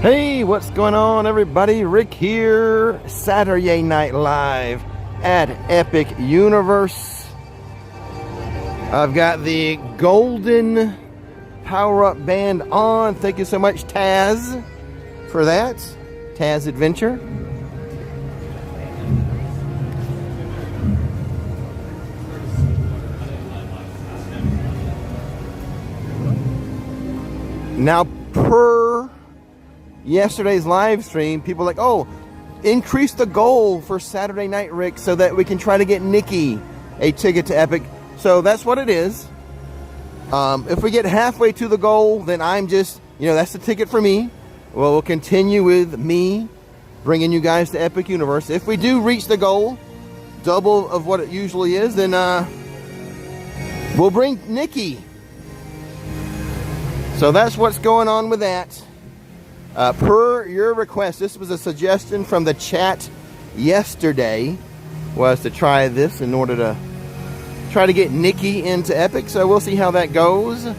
Hey, what's going on, everybody? Rick here, SaturYay Night Live at Epic Universe. I've got the golden power-up band on. Thank you so much, Taz, for that. Taz Adventure. Now, per yesterday's live stream, people are like, oh, increase the goal for Saturday night, Rick, so that we can try to get Nikki a ticket to Epic. So that's what it is. If we get halfway to the goal, then I'm just, that's the ticket for me. Well, we'll continue with me bringing you guys to Epic Universe. If we do reach the goal, double of what it usually is, then we'll bring Nikki. So that's what's going on with that. Per your request, this was a suggestion from the chat yesterday, was to try this in order to try to get Nikki into Epic. So we'll see how that goes. And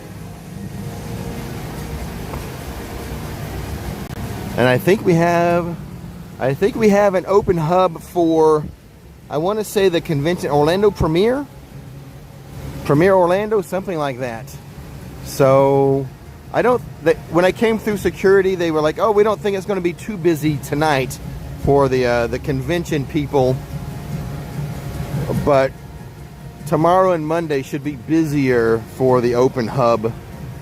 I think we have an open hub for, I want to say, the convention, Orlando Premiere Orlando, something like that. So when I came through security, they were like, oh, we don't think it's going to be too busy tonight for the convention people, but tomorrow and Monday should be busier for the open hub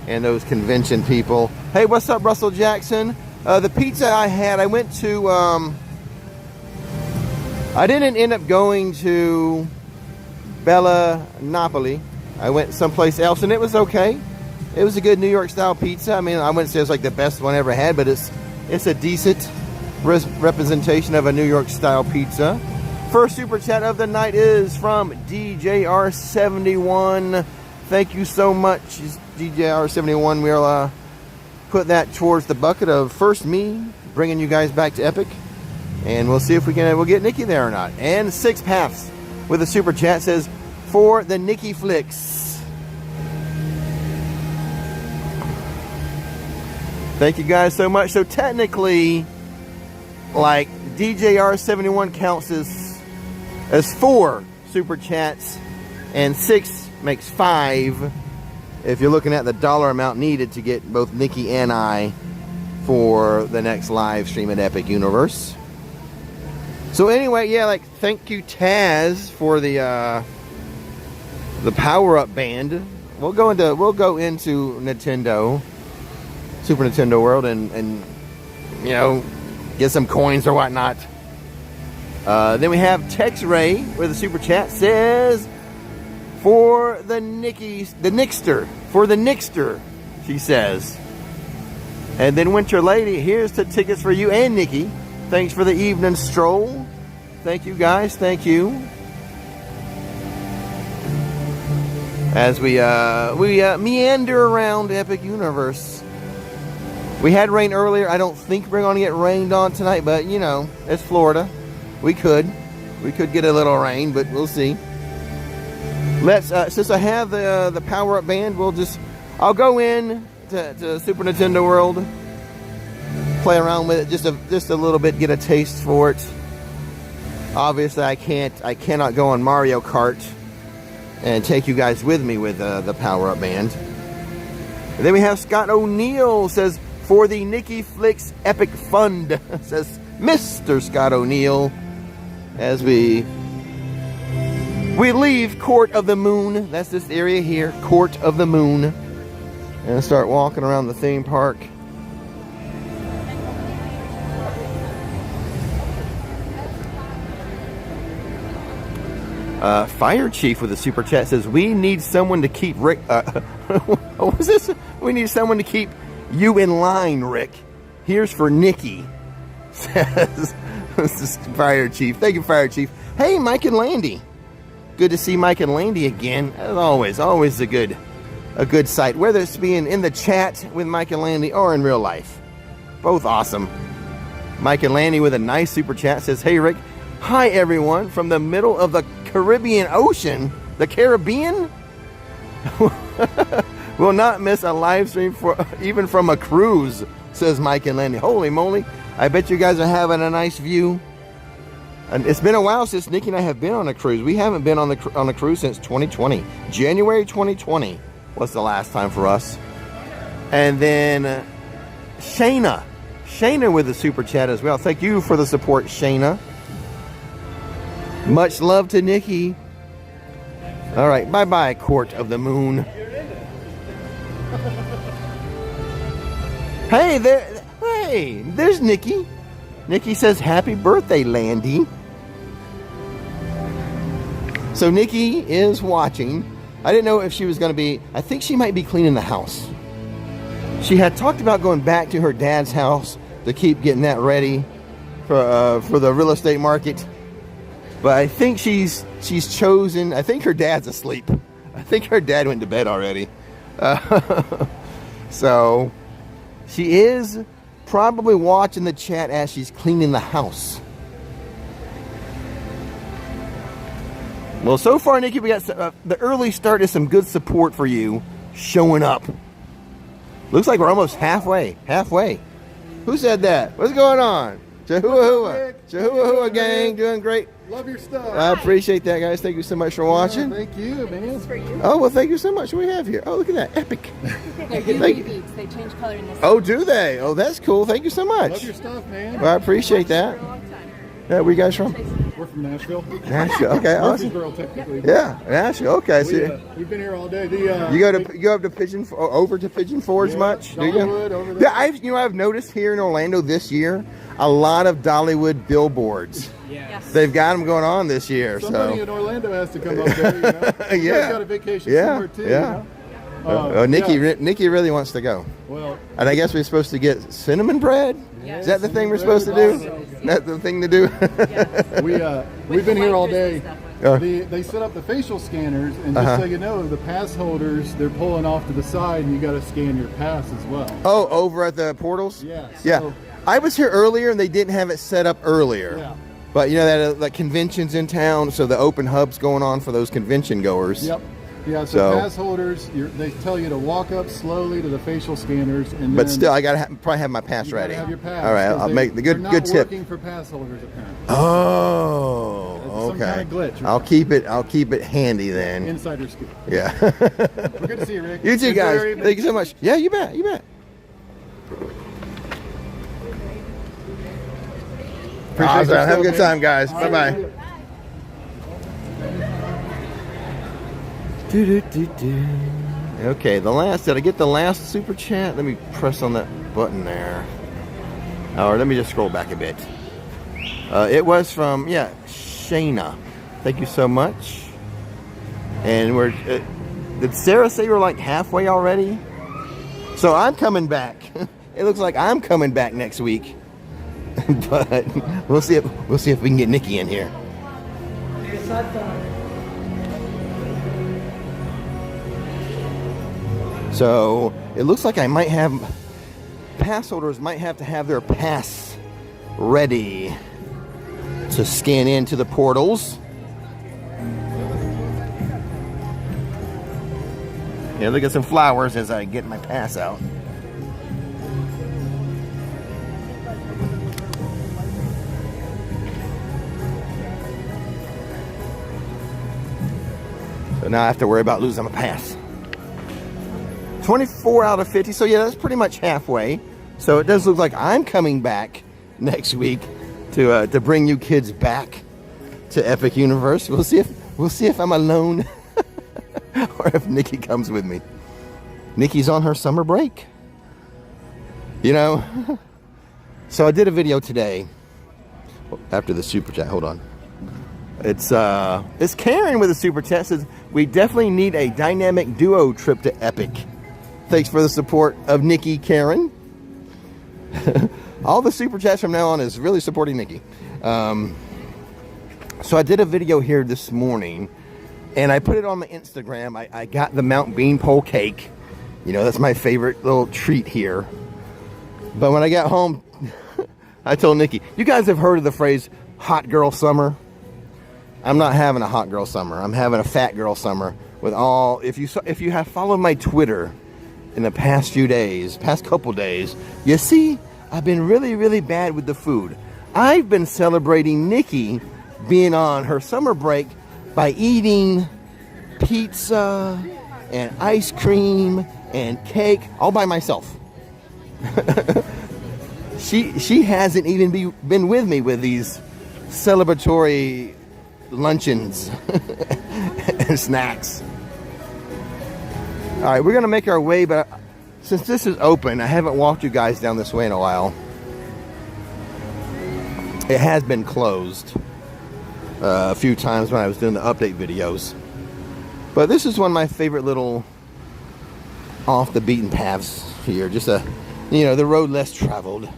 and those convention people. Hey, what's up, Russell Jackson? The pizza I had, I went to, I didn't end up going to Bella Napoli. I went someplace else and it was okay. It was a good New York style pizza. I mean, I wouldn't say it's like the best one I ever had, but it's a decent representation of a New York style pizza. First super chat of the night is from DJR71. Thank you so much, DJR71. We'll put that towards the bucket of first me bringing you guys back to Epic, and we'll see if we'll get Nikki there or not. And Six Paths with a super chat says, for the Nikki Flix. Thank you guys so much. So technically, like, DJR71 counts as 4 super chats, and 6 makes 5 if you're looking at the dollar amount needed to get both Nikki and I for the next live stream at Epic Universe. So anyway, yeah, like, thank you, Taz, for the power-up band. We'll go into Nintendo, Super Nintendo World, and get some coins or whatnot. Then we have TexRay with a super chat, says, for the Nixter, she says. And then Winter Lady, here's the tickets for you and Nikki. Thanks for the evening stroll. Thank you, guys. Thank you. As we meander around Epic Universe. We had rain earlier. I don't think we're going to get rained on tonight, but it's Florida. We could get a little rain, but we'll see. Let's since I have the power-up band, I'll go in to Super Nintendo World, play around with it just a little bit, get a taste for it. Obviously, I cannot go on Mario Kart and take you guys with me with the power-up band. And then we have Scott O'Neill, says, for the Nikki Flix Epic Fund, says Mr. Scott O'Neill, as we leave Court of the Moon. That's this area here, Court of the Moon, and start walking around the theme park. Fire Chief with a super chat says, we need someone to keep Rick. What was this? We need someone to keep you in line, Rick. Here's for Nikki, says this is Fire Chief. Thank you, Fire Chief. Hey, Mike and Landy. Good to see Mike and Landy again. As always a good sight. Whether it's being in the chat with Mike and Landy or in real life. Both awesome. Mike and Landy with a nice super chat says, hey, Rick. Hi, everyone. From the middle of the Caribbean Ocean. The Caribbean? Will not miss a live stream even from a cruise. says Mike and Landy. Holy moly. I bet you guys are having a nice view. And it's been a while since Nikki and I have been on a cruise. We haven't been on a cruise since 2020. January 2020 was the last time for us. And then Shayna with the super chat as well. Thank you for the support, Shayna. Much love to Nikki. All right, bye-bye, Court of the Moon. Hey, there's Nikki. Nikki says, happy birthday, Landy. So Nikki is watching. I didn't know if she was going to be, I think she might be cleaning the house. She had talked about going back to her dad's house to keep getting that ready for the real estate market. But I think she's chosen, I think her dad's asleep. I think her dad went to bed already. So she is probably watching the chat as she's cleaning the house. Well, so far, Nikki, we got the early start is some good support for you showing up. Looks like we're almost halfway. Who said that? What's going on? Chahuahua gang, doing great. Love your stuff. I appreciate that, guys. Thank you so much for watching. Thank you, man. This is for you. Oh, well, thank you so much. What do we have here? Oh, look at that. Epic. They're UV beads. They change color in this. Oh, do they? Oh, that's cool. Thank you so much. Love your stuff, man. Well, I appreciate that. Yeah, where you guys from? We're from Nashville. Nashville. Okay, awesome. Murfreesboro, technically. Yeah, Nashville. Okay, so We've been here all day. you go up to over to Pigeon Forge much? Do you? Dollywood, over there. Yeah, I've noticed here in Orlando this year a lot of Dollywood billboards. Yes. They've got them going on this year. Somebody in Orlando has to come up there. You know? Yeah. Got a vacation somewhere too. Yeah. You know? Nikki really wants to go. Well, And I guess we're supposed to get cinnamon bread. Yes. Is that the thing we're supposed to do? That's the thing to do. we've been here all day. Oh. They set up the facial scanners, and just so you know, the pass holders, they're pulling off to the side, and you got to scan your pass as well. Oh, over at the portals? Yeah. Yeah. So, I was here earlier and they didn't have it set up earlier. yeah. But you know that like conventions in town, so the open hub's going on for those convention goers. Yep. Yeah, so pass holders, they tell you to walk up slowly to the facial scanners, and But then still, I gotta probably have my pass you ready. gotta have your pass. All right, I'll make the good they're good not tip. working for pass holders apparently. Oh, Some okay. kind of glitch. I'll keep it handy then. Insider scoop. Yeah. We're good to see you, Rick. You too, Enjoy guys. your evening. Thank you so much. Yeah, you bet. You bet. Appreciate Awesome. your Have a stuff, good man. time, guys. All Bye right. bye. Okay, did I get the last super chat? Let me press on that button there. Or let me just scroll back a bit. It was from, Shayna. Thank you so much. And did Sarah say we're like halfway already? So I'm coming back. It looks like I'm coming back next week. But we'll see if we can get Nikki in here. So it looks like I might have pass holders might have to have their pass ready to scan into the portals. Yeah, look at some flowers as I get my pass out. So now I have to worry about losing my pass. 24 out of 50, so yeah, that's pretty much halfway. So it does look like I'm coming back next week to bring you kids back to Epic Universe. We'll see if I'm alone or if Nikki comes with me. Nikki's on her summer break, you know. So I did a video today after the super chat. Hold on. It's Karen with a super chat. Says we definitely need a dynamic duo trip to Epic. Thanks for the support of Nikki, Karen. All the super chats from now on is really supporting Nikki. So I did a video here this morning, and I put it on my Instagram. I got the Mount Beanpole cake. You know, that's my favorite little treat here. But when I got home, I told Nikki, you guys have heard of the phrase hot girl summer? I'm not having a hot girl summer. I'm having a fat girl summer with all, if you have followed my Twitter, in the past few days, past couple days. You see, I've been really, really bad with the food. I've been celebrating Nikki being on her summer break by eating pizza and ice cream and cake all by myself. She hasn't even been with me with these celebratory luncheons and snacks. All right, we're gonna make our way, but since this is open, I haven't walked you guys down this way in a while. It has been closed a few times when I was doing the update videos. But this is one of my favorite little off the beaten paths here. Just the road less traveled.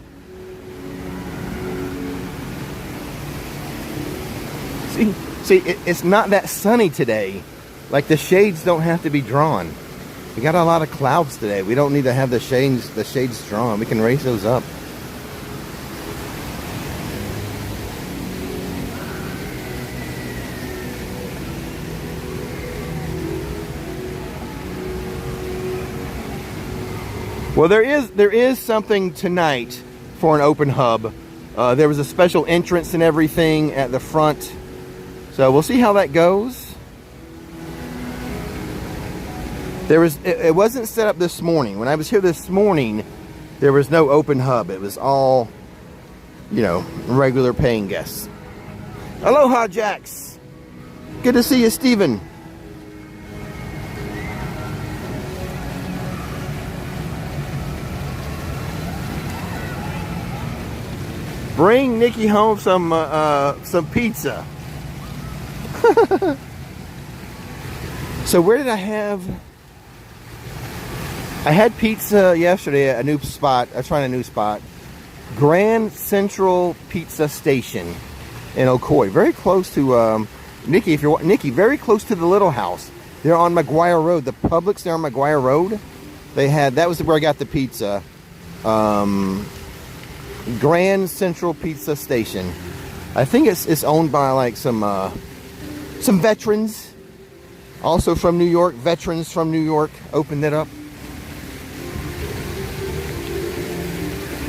See, it's not that sunny today. Like the shades don't have to be drawn. We got a lot of clouds today. We don't need to have the shades drawn. We can raise those up. Well, there is something tonight for an open hub. There was a special entrance and everything at the front. So we'll see how that goes. It wasn't set up this morning. When I was here this morning, there was no open hub. It was all, regular paying guests. Aloha, Jax. Good to see you, Steven. Bring Nikki home some pizza. So where did I have? I had pizza yesterday at a new spot. I was trying a new spot. Grand Central Pizza Station in Ocoee. Very close to Nikki. Nikki, very close to the Little House. They're on McGuire Road. The Publix, they're on McGuire Road. That was where I got the pizza. Grand Central Pizza Station. I think it's owned by like some veterans, also from New York. Veterans from New York opened it up.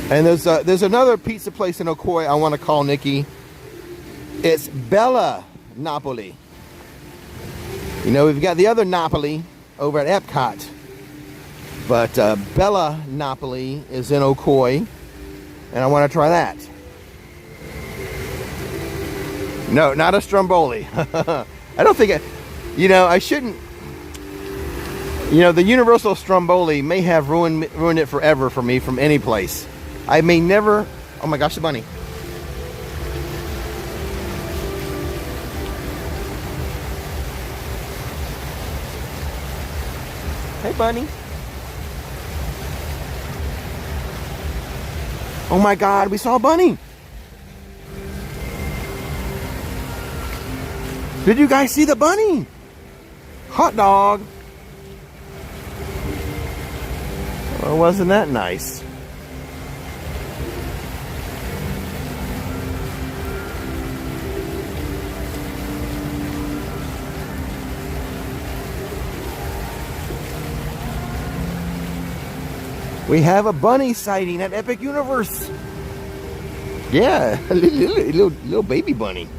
And there's another pizza place in Ocoee I want to call Nikki. It's Bella Napoli. We've got the other Napoli over at Epcot, but Bella Napoli is in Ocoee, and I want to try that. No, not a Stromboli. I don't think I shouldn't. The Universal Stromboli may have ruined it forever for me from any place. I may never. Oh my gosh, the bunny. Hey, bunny. Oh my God, we saw a bunny. Did you guys see the bunny? Hot dog. Well, wasn't that nice? We have a bunny sighting at Epic Universe. Yeah, a little baby bunny.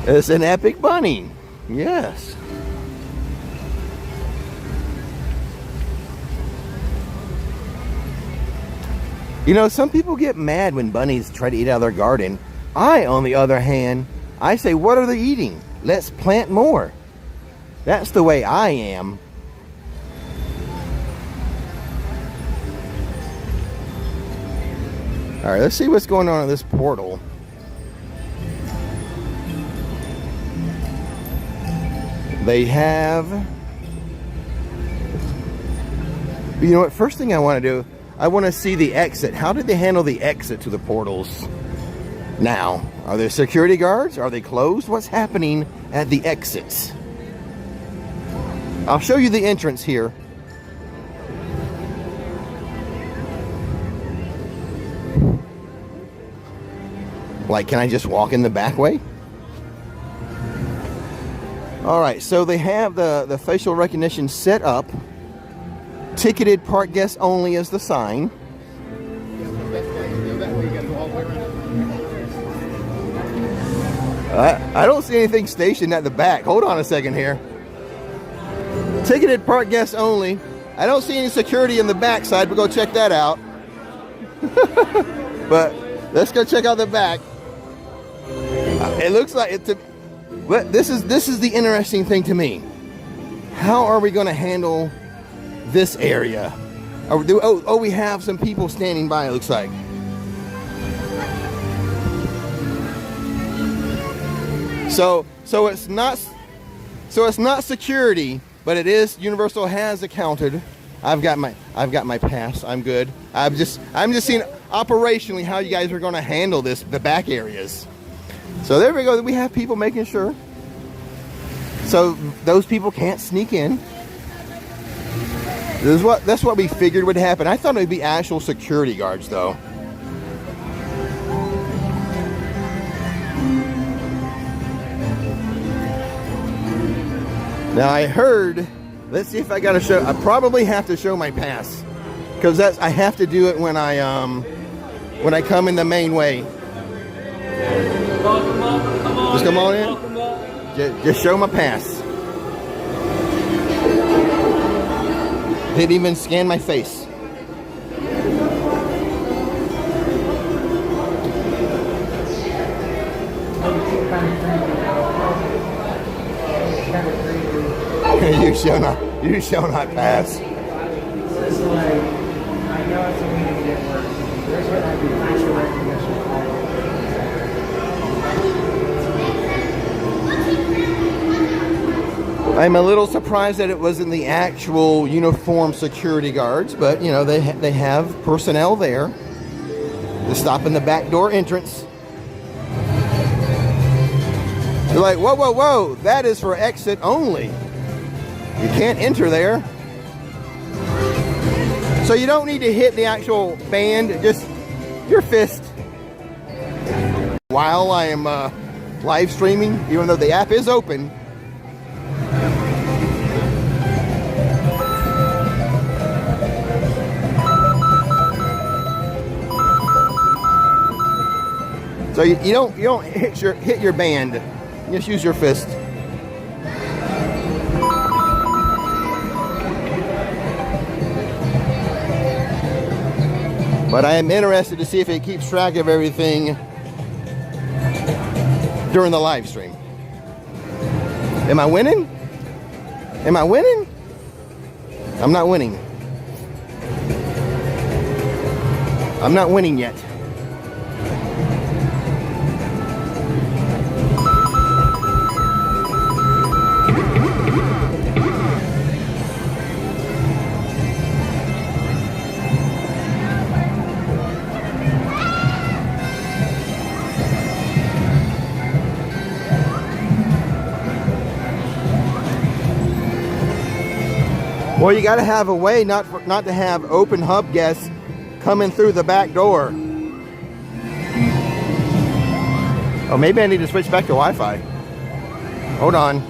It's an epic bunny. Yes. Some people get mad when bunnies try to eat out of their garden. I, on the other hand, I say, what are they eating? Let's plant more. That's the way I am. All right, let's see what's going on in this portal. They have... You know what? First thing I want to do, I want to see the exit. How did they handle the exit to the portals? Now, are there security guards? Are they closed? What's happening at the exits? I'll show you the entrance here. Like, can I just walk in the back way? All right, so they have the facial recognition set up. Ticketed park guests only is the sign. I don't see anything stationed at the back. Hold on a second here. Ticketed park guests only. I don't see any security in the back side. We'll go check that out. But let's go check out the back. It looks like it's a, but this is the interesting thing to me. How are we going to handle this area? We have some people standing by, it looks like. So it's not security, but it is. Universal has accounted. I've got my pass. I'm good. I'm just seeing operationally how you guys are going to handle this, the back areas. So there we go. We have people making sure. So those people can't sneak in. That's what we figured would happen. I thought it would be actual security guards though. Now I heard, let's see if I gotta show, I probably have to show my pass. Because I have to do it when I come in the main way. Just come on in. Just show my pass. Didn't even scan my face. You shall not pass. It's like, I know it's only going to get worse. There's going to be facial recognition all over. I'm a little surprised that it wasn't the actual uniformed security guards, but you know, they have personnel there to stop in the back door entrance. They're like, whoa, whoa, whoa, that is for exit only. You can't enter there. So you don't need to hit the actual band, just your fist. While I am live streaming, even though the app is open. So you don't hit your band. You just use your fist. But I am interested to see if it keeps track of everything during the live stream. Am I winning? Am I winning? I'm not winning. I'm not winning yet. Well, you got to have a way not to have open hub guests coming through the back door. Oh, maybe I need to switch back to Wi-Fi. Hold on.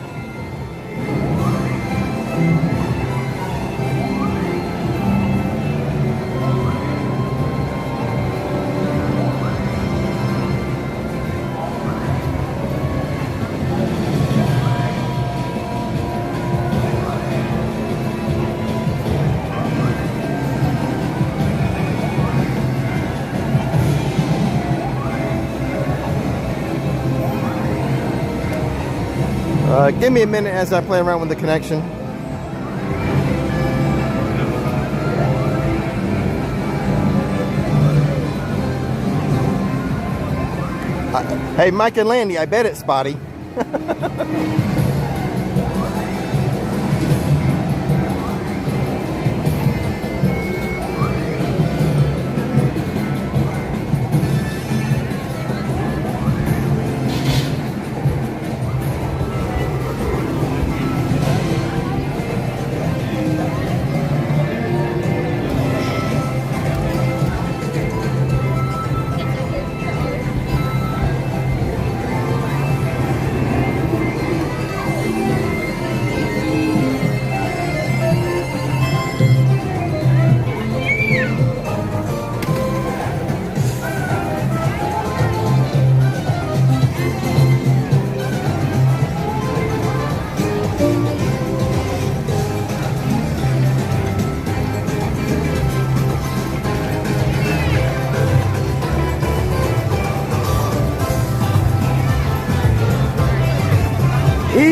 Give me a minute as I play around with the connection. Hey, Mike and Landy, I bet it's spotty.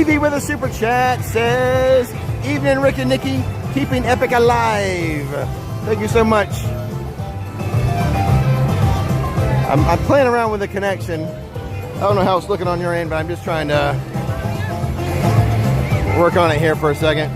Evie with a super chat says, "Evening, Rick and Nikki, keeping Epic alive." Thank you so much. I'm playing around with the connection. I don't know how it's looking on your end, but I'm just trying to work on it here for a second.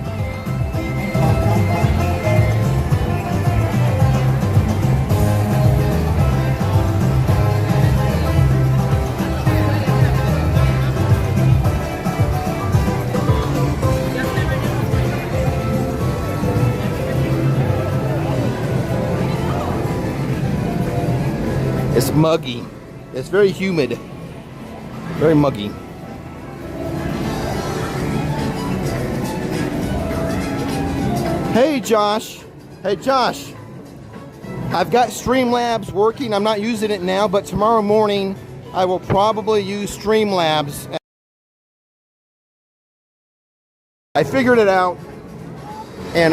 It's muggy. It's very humid. Very muggy. Hey Josh. Hey Josh. I've got Streamlabs working. I'm not using it now, but tomorrow morning I will probably use Streamlabs. I figured it out, and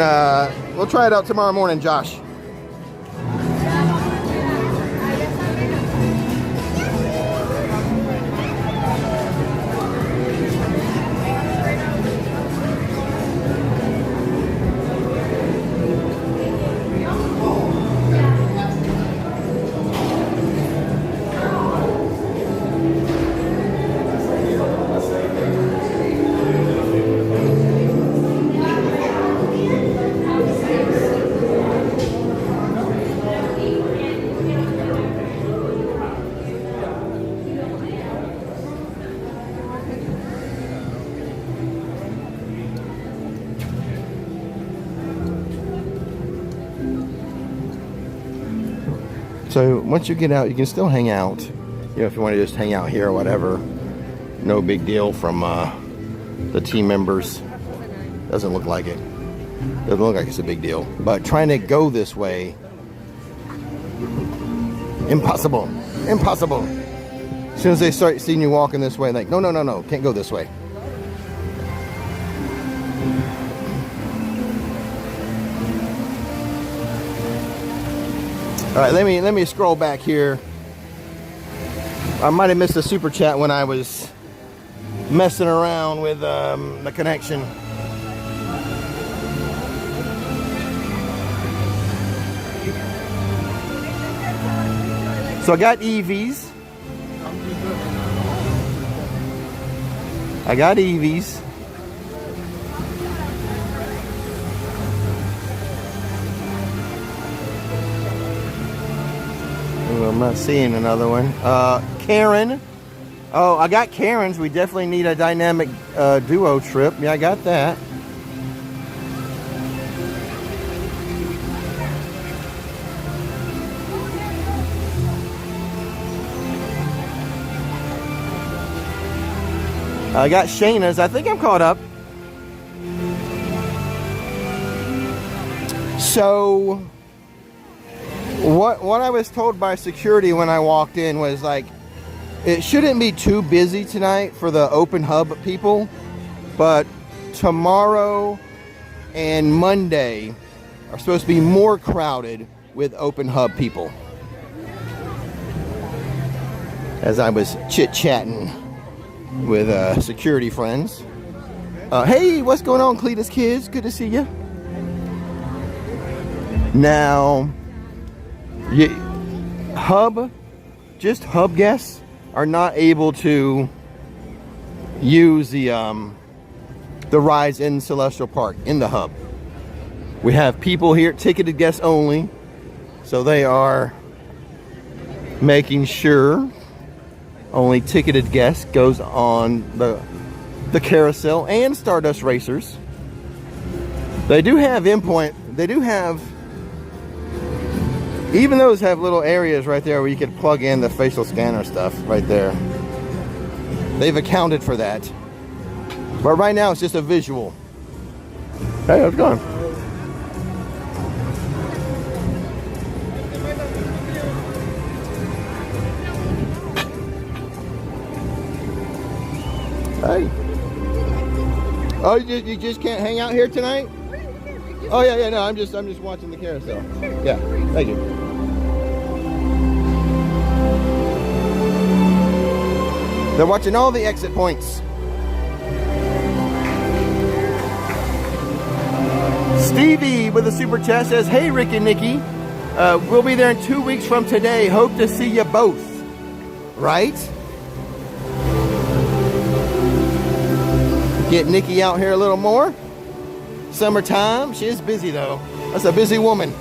we'll try it out tomorrow morning, Josh. So once you get out, you can still hang out. You know, if you want to just hang out here or whatever, no big deal from the team members. Doesn't look like it. Doesn't look like it's a big deal. But trying to go this way, impossible. Impossible. As soon as they start seeing you walking this way, like, no, no, no, no, can't go this way. All right, let me scroll back here. I might have missed a super chat when I was messing around with the connection. So I got EVs. I got EVs. I'm not seeing another one. Karen. Oh, I got Karen's. We definitely need a dynamic duo trip. Yeah, I got that. I got Shayna's. I think I'm caught up. So what I was told by security when I walked in was like, it shouldn't be too busy tonight for the open hub people, but tomorrow and Monday are supposed to be more crowded with open hub people. As I was chit-chatting with security friends. Hey, what's going on, Cletus kids? Good to see you. Now, hub guests are not able to use the rides in Celestial Park in the hub. We have people here, ticketed guests only, so they are making sure only ticketed guests goes on the carousel and Stardust Racers. They do have endpoint. They do have. Even those have little areas right there where you could plug in the facial scanner stuff right there. They've accounted for that. But right now it's just a visual. Hey, how's it going? Hey. Oh, you just can't hang out here tonight? Oh yeah, no, I'm just watching the carousel. Yeah, thank you. They're watching all the exit points. Stevie with a super chat says, hey, Rick and Nikki, we'll be there in 2 weeks from today. Hope to see you both. Right? Get Nikki out here a little more. Summertime. She is busy, though. That's a busy woman.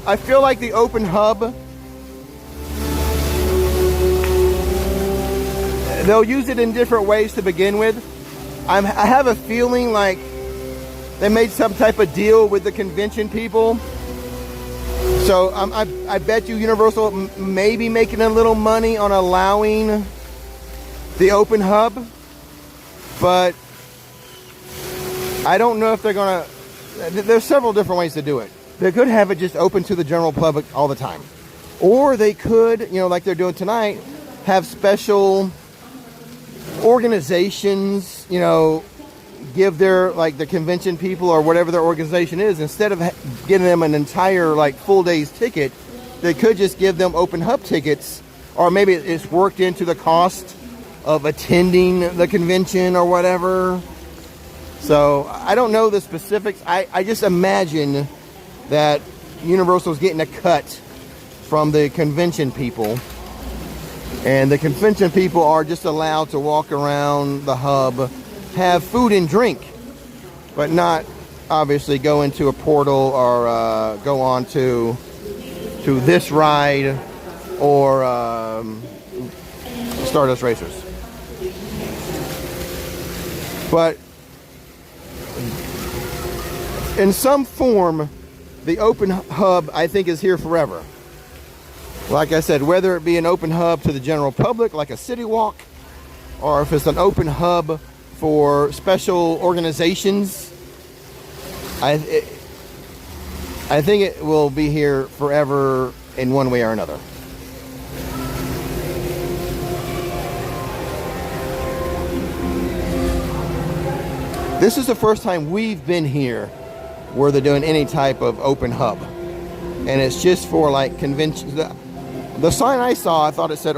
I feel like the open hub, they'll use it in different ways to begin with. I have a feeling like they made some type of deal with the convention people. So I bet you Universal may be making a little money on allowing the open hub, but I don't know if they're gonna. There's several different ways to do it. They could have it just open to the general public all the time, or they could, you know, like they're doing tonight, have special organizations, you know, give their, like, the convention people or whatever their organization is, instead of giving them an entire, like, full day's ticket, they could just give them open hub tickets, or maybe it's worked into the cost of attending the convention or whatever. So I don't know the specifics. I just imagine that Universal's getting a cut from the convention people, and the convention people are just allowed to walk around the hub, have food and drink, but not obviously go into a portal or go on to this ride or Stardust Racers. But in some form, the open hub, I think, is here forever. Like I said, whether it be an open hub to the general public, like a city walk, or if it's an open hub for special organizations, I think it will be here forever in one way or another. This is the first time we've been here where they're doing any type of open hub, and it's just for, like, conventions. The sign I saw, I thought it said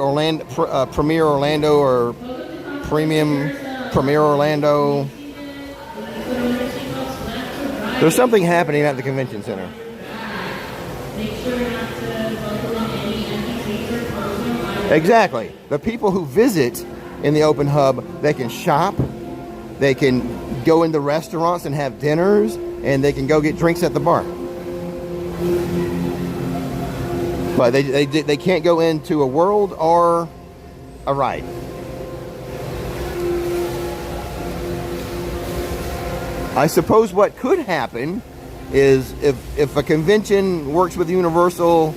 Premier Orlando or Premium Premier Orlando. There's something happening at the convention center. Exactly. The people who visit in the open hub, they can shop, they can go into restaurants and have dinners, and they can go get drinks at the bar. But they can't go into a world or a ride. I suppose what could happen is if a convention works with Universal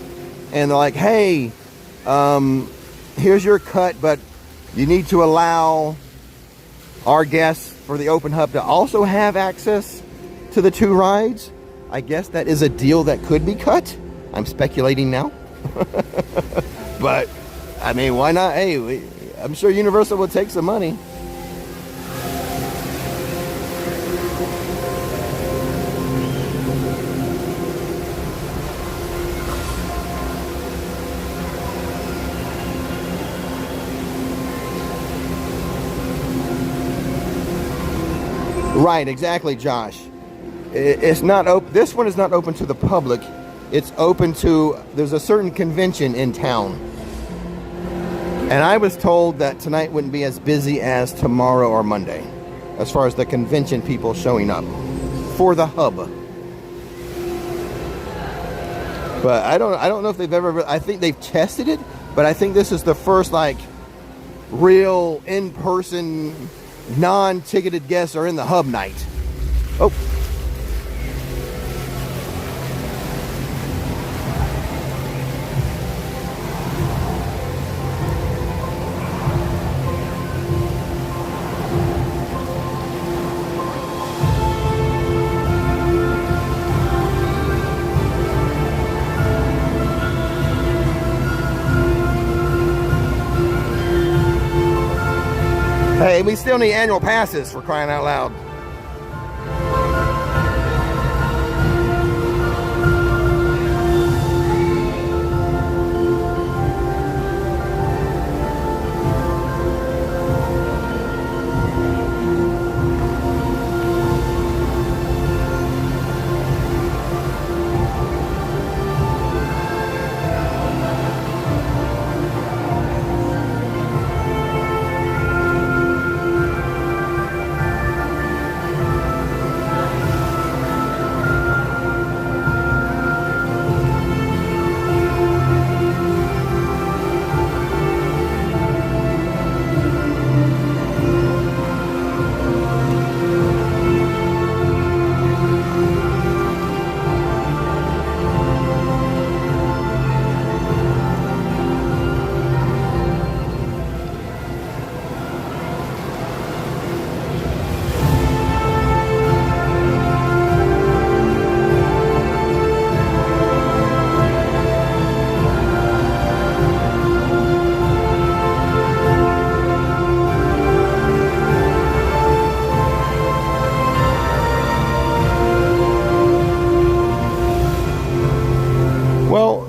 and they're like, hey, here's your cut, but you need to allow our guests for the open hub to also have access to the two rides. I guess that is a deal that could be cut. I'm speculating now. But I mean, why not? Hey, I'm sure Universal will take some money. Right, exactly, Josh. It's not open. This one is not open to the public. It's open to, there's a certain convention in town. And I was told that tonight wouldn't be as busy as tomorrow or Monday, as far as the convention people showing up for the hub. But I don't know if they've ever, I think they've tested it, but I think this is the first, like, real in-person, non-ticketed guests are in the hub night. Oh. Hey, Hey, we still need annual passes, for crying out loud.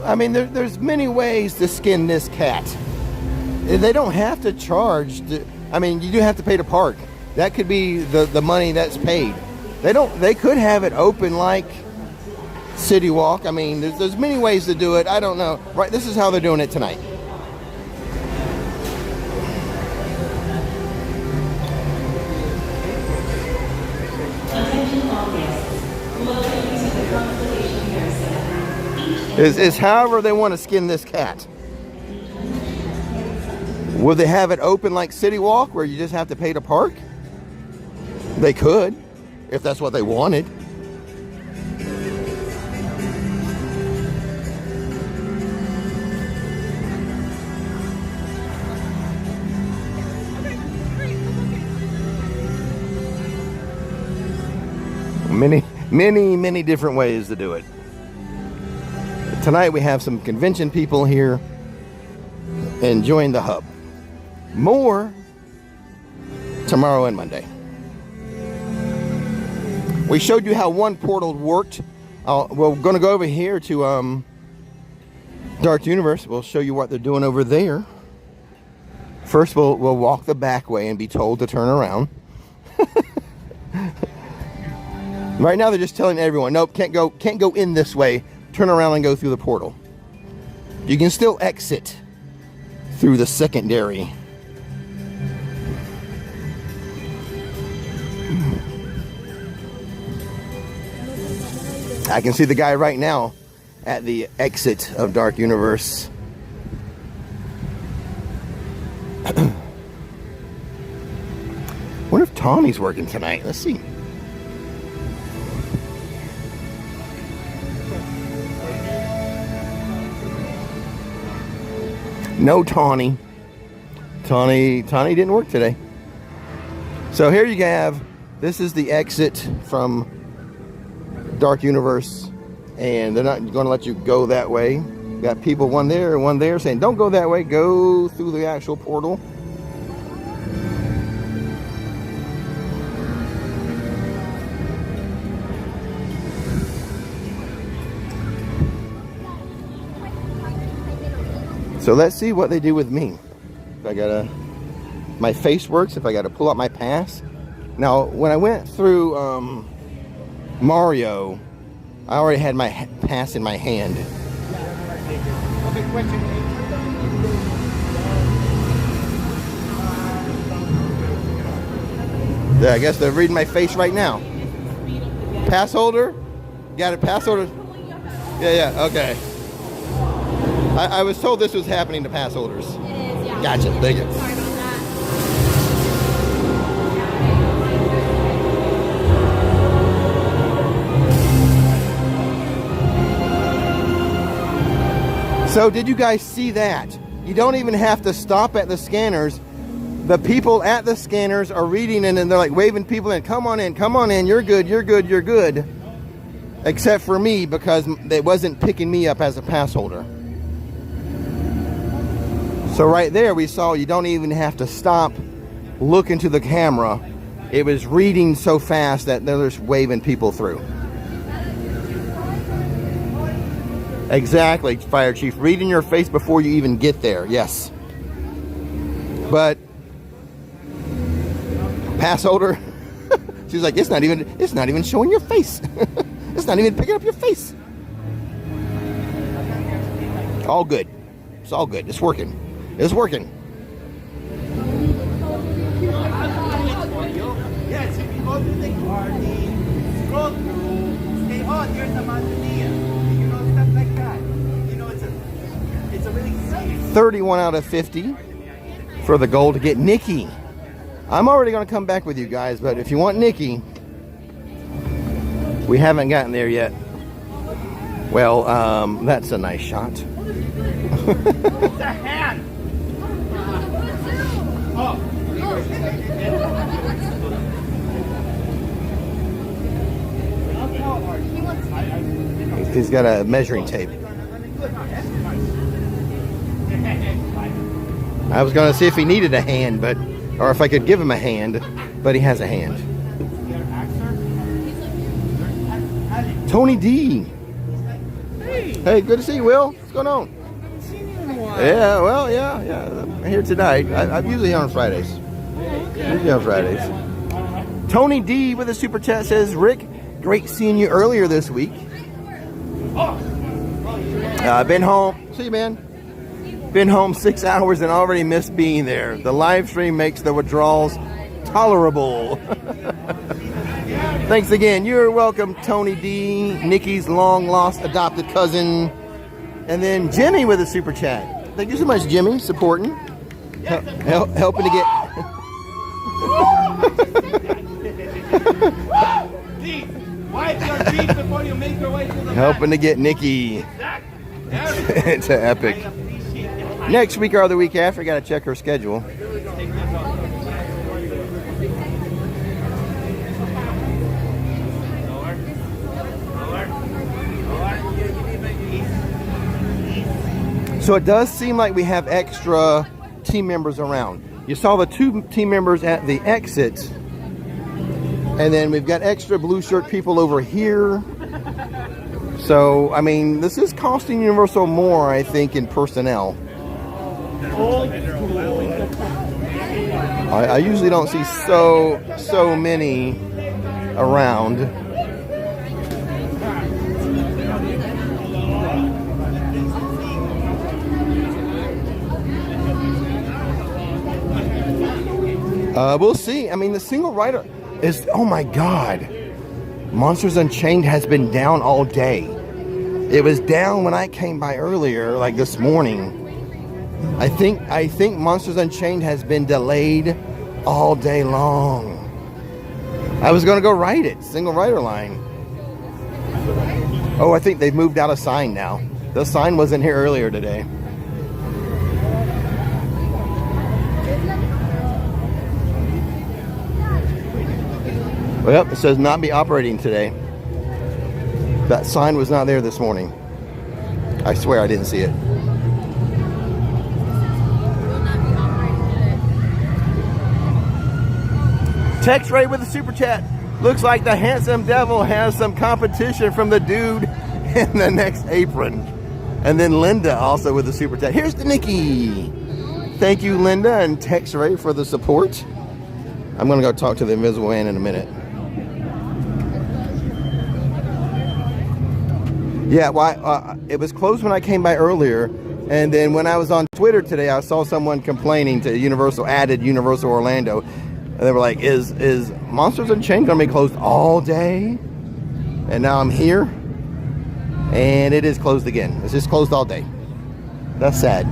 I mean, there's many ways to skin this cat. They don't have to charge. I mean, you do have to pay to park. That could be the money that's paid. They could have it open like City Walk. I mean, there's many ways to do it. I don't know. Right, this is how they're doing it tonight. Is however they want to skin this cat. Will they have it open like City Walk where you just have to pay to park? They could, if that's what they wanted. Many different ways to do it. Tonight we have some convention people here enjoying the hub. More tomorrow and Monday. We showed you how one portal worked. We're going to go over here to Dark Universe. We'll show you what they're doing over there. First, we'll walk the back way and be told to turn around. Right now, they're just telling everyone, nope, can't go in this way. Turn around and go through the portal. You can still exit through the secondary. I can see the guy right now at the exit of Dark Universe. Wonder if Tommy's working tonight. Let's see. No Tawny. Tawny didn't work today. So here you have, this is the exit from Dark Universe, and they're not going to let you go that way. Got people, one there and one there, saying don't go that way, go through the actual portal. So let's see what they do with me. If I gotta, my face works, if I gotta pull out my pass. Now, when I went through Mario, I already had my pass in my hand. Yeah, I guess they're reading my face right now. Pass holder? Got a pass holder? Yeah, okay. I was told this was happening to pass holders. It is, yeah. Gotcha, thank you. Sorry about that. So did you guys see that? You don't even have to stop at the scanners. The people at the scanners are reading and they're like waving people in. Come on in, you're good, you're good, you're good. Except for me, because it wasn't picking me up as a pass holder. So right there we saw you don't even have to stop look into the camera. It was reading so fast that they're just waving people through. Exactly, Fire Chief. Read in your face before you even get there. Yes. But pass holder, she's like, it's not even showing your face. It's not even picking up your face. All good. It's all good. It's working. It's working. Yes, if you go to the party, scroll through, say, oh, there's a Manzanilla. You know, stuff like that. You know, it's a really safe. 31 out of 50 for the goal to get Nikki. I'm already going to come back with you guys, but if you want Nikki, we haven't gotten there yet. Well, that's a nice shot. It's a hand. Oh. He's got a measuring tape. I was going to see if he needed a hand, or if I could give him a hand, but he has a hand. Tony D. Hey, good to see you, Will. What's going on? Yeah, well, yeah. I'm here tonight. I'm usually here on Fridays. Usually on Fridays. Tony D with a super chat says, Rick, great seeing you earlier this week. I've been home. See you, man. Been home 6 hours and already missed being there. The live stream makes the withdrawals tolerable. Thanks again. You're welcome, Tony D, Nikki's long lost adopted cousin. And then Jimmy with a super chat. Thank you so much, Jimmy, supporting. Helping to get... Wipe your feet before you make your way to the helping to get Nikki to Epic. Next week or the week after, I got to check her schedule. So it does seem like we have extra team members around. You saw the 2 team members at the exit, and then we've got extra blue shirt people over here. So, I mean, this is costing Universal more, I think, in personnel. I usually don't see so many around. We'll see. I mean, the single rider is, oh my God. Monsters Unchained has been down all day. It was down when I came by earlier, like this morning. I think Monsters Unchained has been delayed all day long. I was going to go ride it, single rider line. Oh, I think they've moved out a sign now. The sign wasn't here earlier today. Well, it says not be operating today. That sign was not there this morning. I swear I didn't see it. TextRay with a super chat. Looks like the handsome devil has some competition from the dude in the next apron. And then Linda also with a super chat. Here's the Nikki. Thank you, Linda and TextRay, for the support. I'm going to go talk to the Invisible Man in a minute. Yeah, well, it was closed when I came by earlier, and then when I was on Twitter today, I saw someone complaining to Universal, added Universal Orlando, and they were like, is Monsters Unchained going to be closed all day? And now I'm here, and it is closed again. It's just closed all day. That's sad.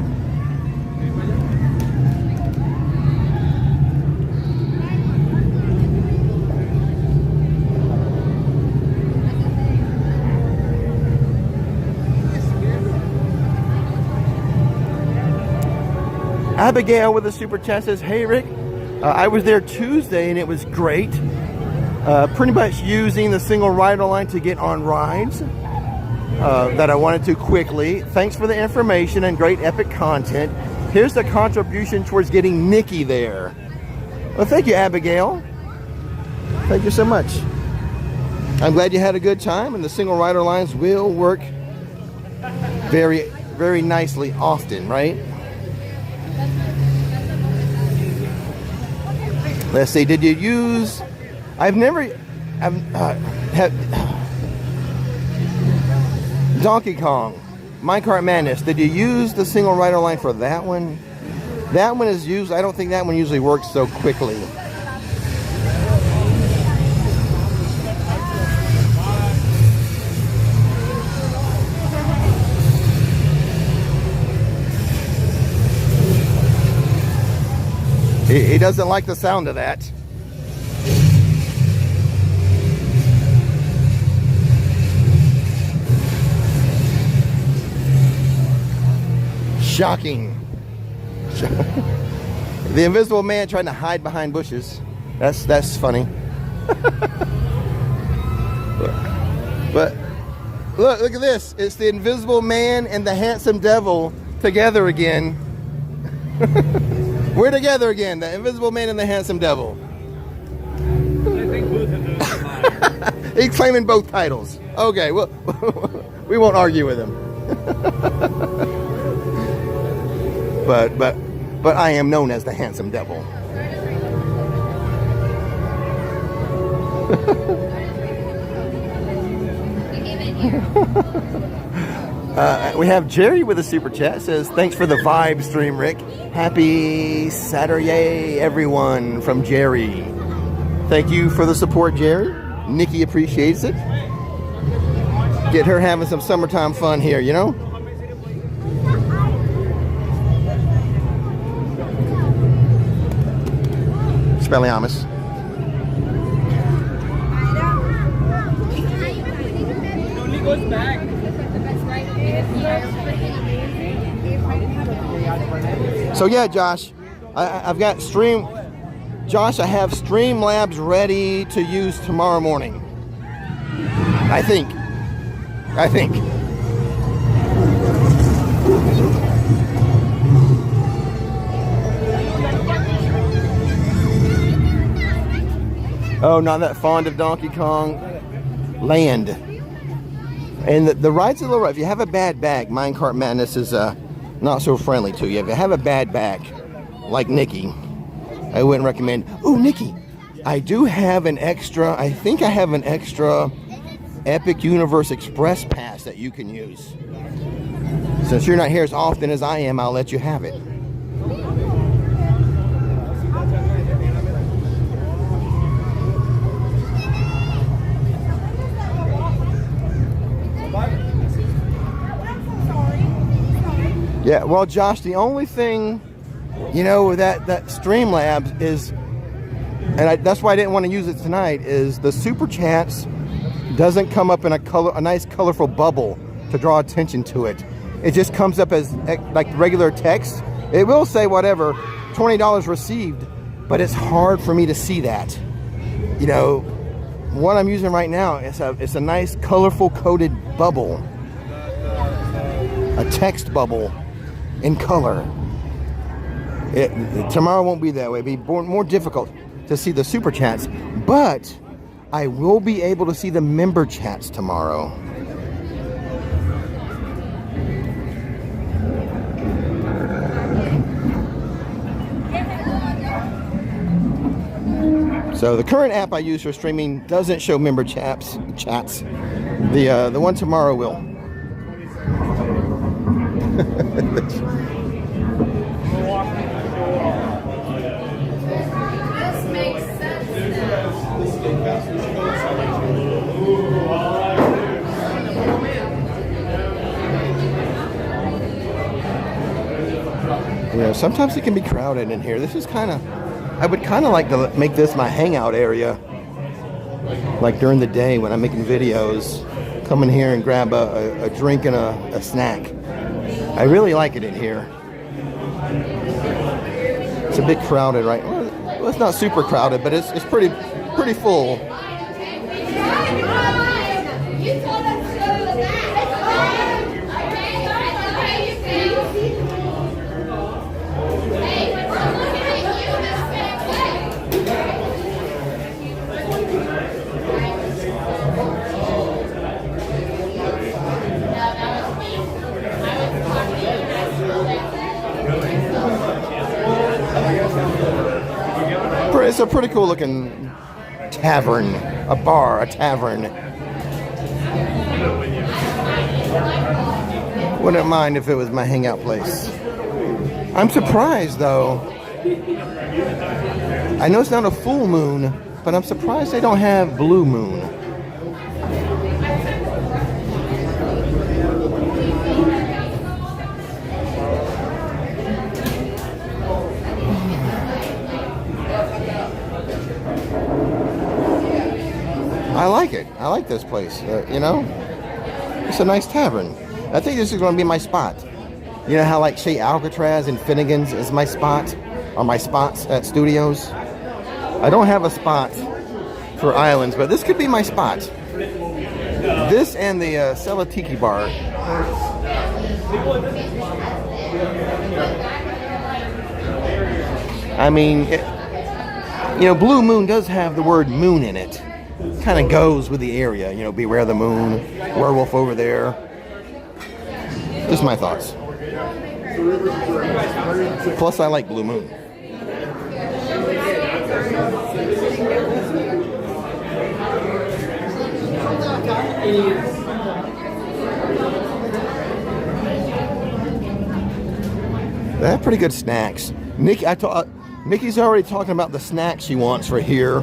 Abigail with a super chat says, hey Rick, I was there Tuesday and it was great. Pretty much using the single rider line to get on rides that I wanted to quickly. Thanks for the information and great epic content. Here's the contribution towards getting Nikki there. Well, thank you, Abigail. Thank you so much. I'm glad you had a good time, and the single rider lines will work very, very nicely often, right? Let's see, did you use, Donkey Kong, Minecart Madness, did you use the single rider line for that one? That one is used, I don't think that one usually works so quickly. He doesn't like the sound of that. Shocking. The invisible man trying to hide behind bushes. That's funny. But look at this. It's the invisible man and the handsome devil together again. We're together again, the invisible man and the handsome devil. He's claiming both titles. Okay, well, we won't argue with him. But I am known as the handsome devil. We have Jerry with a super chat. Says, thanks for the VibeStream, Rick. Happy SaturYay, everyone, from Jerry. Thank you for the support, Jerry. Nikki appreciates it. Get her having some summertime fun here, you know? Spelliamus. It only goes back. So yeah, Josh, I've got Josh, I have Streamlabs ready to use tomorrow morning. I think. Oh, not that fond of Donkey Kong Land. And the ride's a little rough. If you have a bad back, Minecart Madness is not so friendly to you. If you have a bad back, like Nikki, I wouldn't recommend. Oh, Nikki, I do have an extra, I think I have an extra Epic Universe Express Pass that you can use. Since you're not here as often as I am, I'll let you have it. Yeah, well, Josh, the only thing, you know, with that Streamlabs is, and that's why I didn't want to use it tonight, is the super chats doesn't come up in a nice colorful bubble to draw attention to it. It just comes up as like regular text. It will say whatever, $20 received, but it's hard for me to see that. You know, what I'm using right now is it's a nice colorful coded bubble, a text bubble in color. Tomorrow won't be that way. It'll be more difficult to see the super chats, but I will be able to see the member chats tomorrow. So the current app I use for streaming doesn't show member chats. The one tomorrow will. You know, sometimes it can be crowded in here. This is kind of, I would kind of like to make this my hangout area. Like during the day when I'm making videos, come in here and grab a drink and a snack. I really like it in here. It's a bit crowded, right? Well, it's not super crowded, but it's pretty full. It's a pretty cool looking tavern, a bar, a tavern. Wouldn't mind if it was my hangout place. I'm surprised though. I know it's not a full moon, but I'm surprised they don't have blue moon. I like it. I like this place. You know, it's a nice tavern. I think this is going to be my spot. You know how like Shea Alcatraz and Finnegan's is my spot, or my spots at studios. I don't have a spot for islands, but this could be my spot. This and the Celatiki bar. I mean, you know, Blue Moon does have the word moon in it. Kind of goes with the area, you know, beware the moon, werewolf over there. Just my thoughts. Plus, I like Blue Moon. They have pretty good snacks. Nikki's already talking about the snacks she wants for here.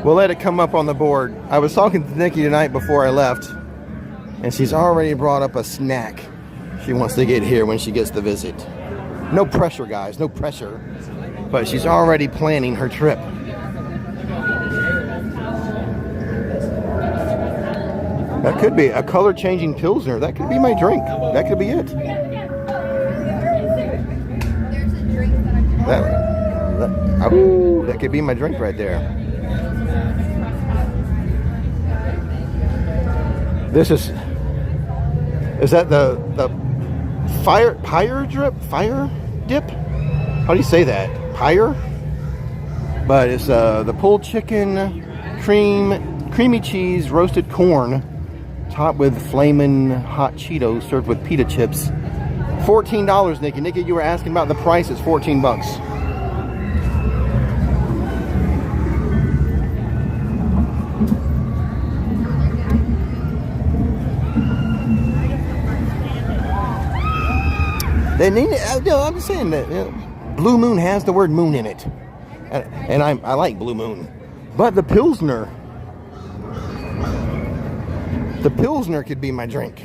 We'll let it come up on the board. I was talking to Nikki tonight before I left, and she's already brought up a snack she wants to get here when she gets the visit. No pressure, guys, no pressure. But she's already planning her trip. That could be a color-changing Pilsner. That could be my drink. That could be it. That could be my drink right there. This is that the fire dip? How do you say that? Pyre? But it's the pulled chicken, creamy cheese, roasted corn, topped with flamin' hot Cheetos, served with pita chips. $14, Nikki. Nikki, you were asking about the price. It's 14 bucks. They need it. No, I'm just saying that Blue Moon has the word moon in it, and I like Blue Moon, but the Pilsner could be my drink.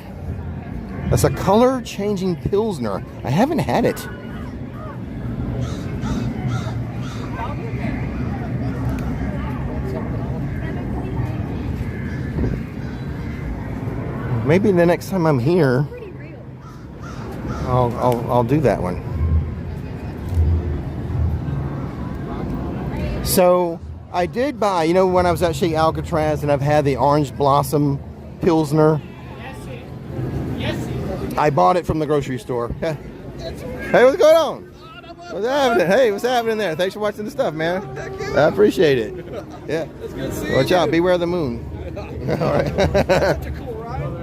That's a color-changing Pilsner. I haven't had it. Maybe the next time I'm here, I'll do that one. So I did buy, you know, when I was at Shea Alcatraz and I've had the Orange Blossom Pilsner. I bought it from the grocery store. Hey, what's going on? What's happening? Hey, what's happening there? Thanks for watching the stuff, man. I appreciate it. Yeah. Watch out. Beware the moon. All right.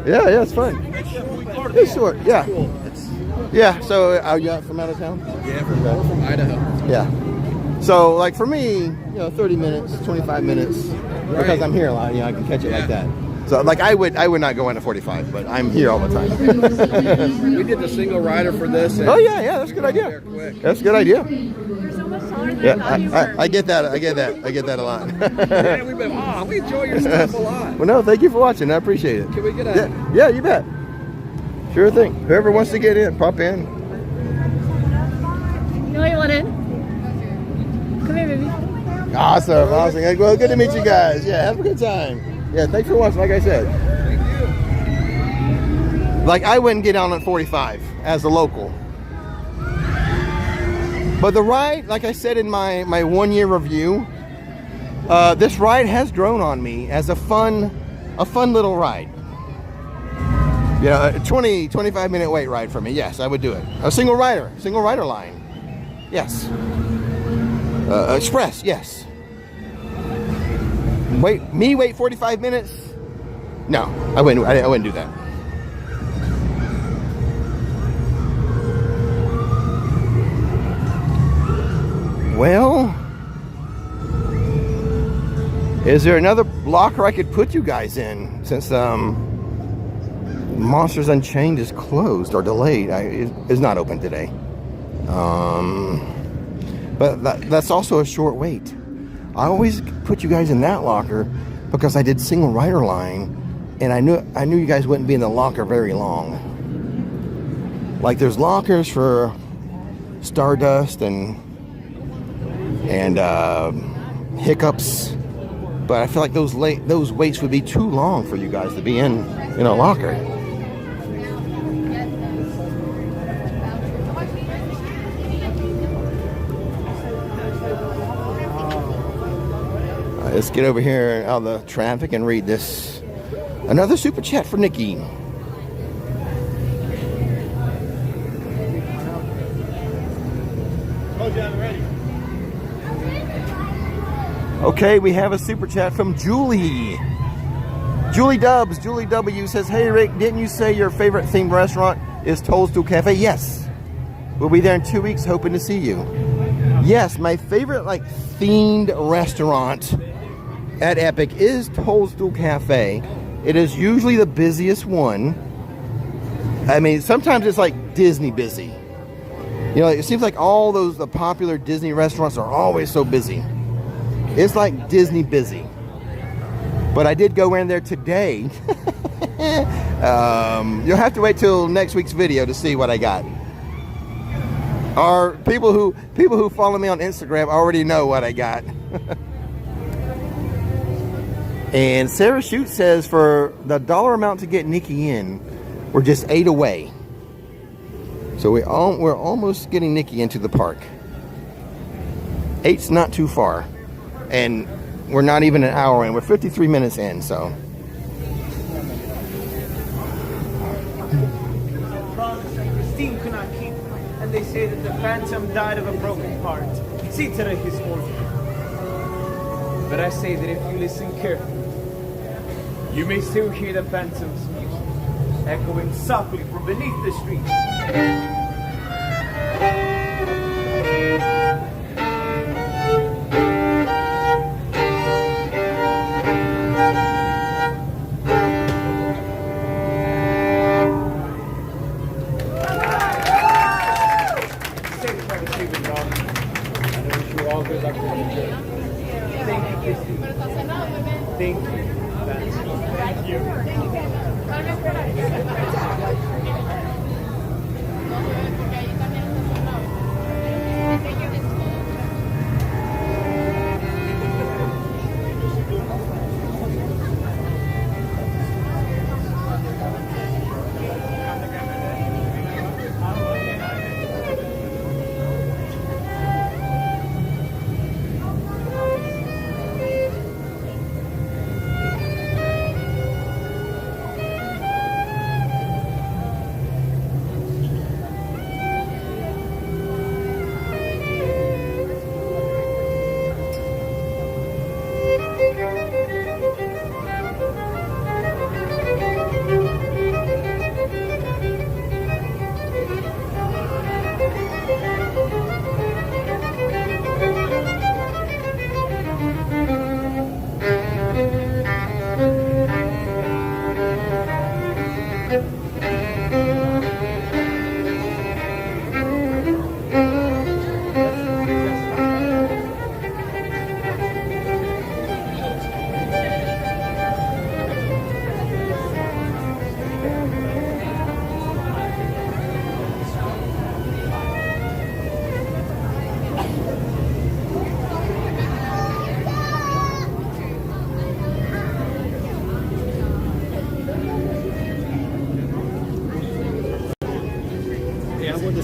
Yeah, it's fun. It's short. Yeah. Yeah. So, are you from out of town? Yeah, we're from Idaho. Yeah. So, like for me, you know, 30 minutes, 25 minutes, because I'm here a lot. You know, I can catch it like that. So, like, I would not go into 45, but I'm here all the time. We did the single rider for this. Oh yeah, that's a good idea. That's a good idea. You're so much taller than Yeah, I get that. I get that a lot. Yeah, we enjoy your stuff a lot. Well, no, thank you for watching. I appreciate it. Can we get a... Yeah, you bet. Sure thing. Whoever wants to get in, pop in. You know you want in? Come here, baby. Awesome. Well, good to meet you guys. Yeah, have a good time. Yeah, thanks for watching, like I said. Thank you. Like, I wouldn't get on at 45 as a local. But the ride, like I said in my 1-year review, this ride has grown on me as a fun little ride. You know, a 25 minute wait ride for me. Yes, I would do it. A single rider line. Yes. Express, yes. Wait 45 minutes? No, I wouldn't do that. Well, Is there another locker I could put you guys in since Monsters Unchained is closed or delayed? It's not open today. But that's also a short wait. I always put you guys in that locker because I did single rider line, and I knew you guys wouldn't be in the locker very long. Like there's lockers for Stardust and Hiccups, but I feel like those waits would be too long for you guys to be in a locker. Let's get over here out of the traffic and read this. Another super chat for Nikki. Okay, we have a super chat from Julie. Julie Dubs. Julie W says, "Hey Rick, didn't you say your favorite themed restaurant is Toadstool Cafe?" Yes. We'll be there in 2 weeks, hoping to see you. Yes, my favorite themed restaurant at Epic is Toadstool Cafe. It is usually the busiest one. I mean, sometimes it's like Disney busy. It seems like all the popular Disney restaurants are always so busy. It's like Disney busy. But I did go in there today. You'll have to wait till next week's video to see what I got. Or people who follow me on Instagram already know what I got. And Sarah Shute says for the dollar amount to get Nikki in, we're just 8 away. So we're almost getting Nikki into the park. 8's not too far. And we're not even an hour in. We're 53 minutes in, so. Christine could not keep, and they say that the Phantom died of a broken heart. SaturYay his order. But I say that if you listen carefully, you may still hear the Phantom's music echoing softly from beneath the streets.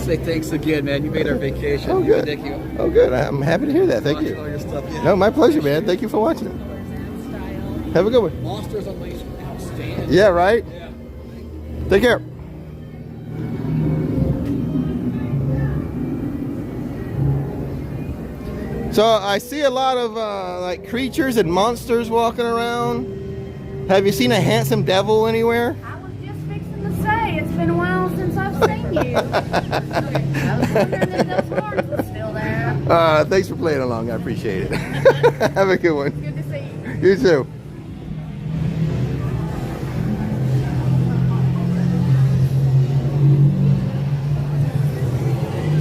Say thanks again, man. You made our vacation. Oh, good. Thank you. Oh, good. I'm happy to hear that. Thank you. All your stuff, yeah. No, my pleasure, man. Thank you for watching. Have a good one. Monsters Unleashed. Outstanding. Yeah, right? Yeah. Take care. So I see a lot of creatures and monsters walking around. Have you seen a handsome devil anywhere? I was just fixing to say, it's been a while since I've seen you. I was wondering if those horns were still there. Thanks for playing along. I appreciate it. Have a good one. Good to see you. You too.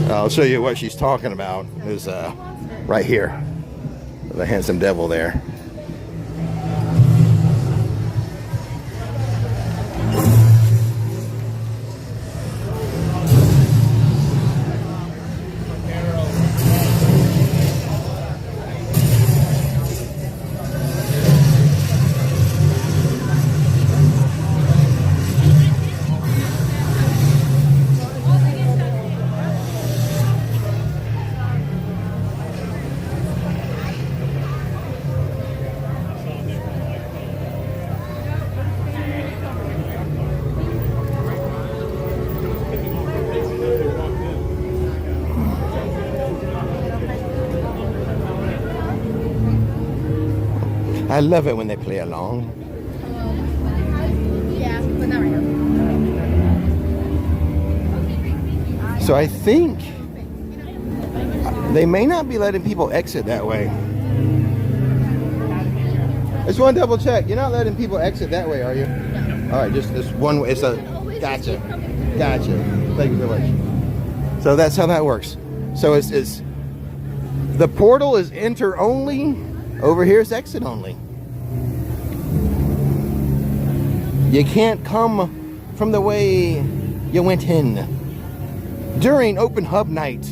I'll show you what she's talking about. Is right here, the handsome devil there. I love it when they play along. Yeah, but not right now. So I think they may not be letting people exit that way. I just want to double check. You're not letting people exit that way, are you? No. All right, just this one way. It's a gotcha. Thank you so much. So that's how that works. So it's the portal is enter only. Over here is exit only. You can't come from the way you went in during open hub night.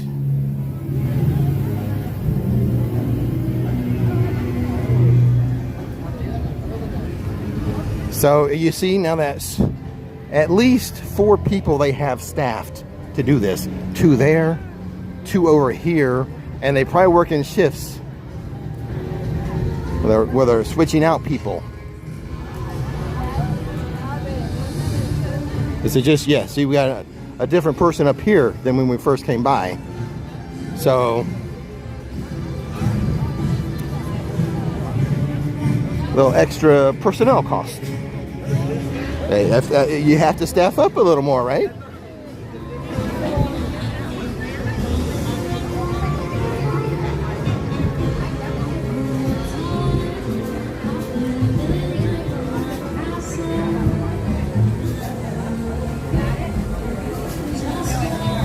So you see, now that's at least 4 people they have staffed to do this. 2 there, 2 over here, and they probably work in shifts where they're switching out people. Is it just, yeah, see, we got a different person up here than when we first came by. So, a little extra personnel cost. Hey, you have to staff up a little more, right?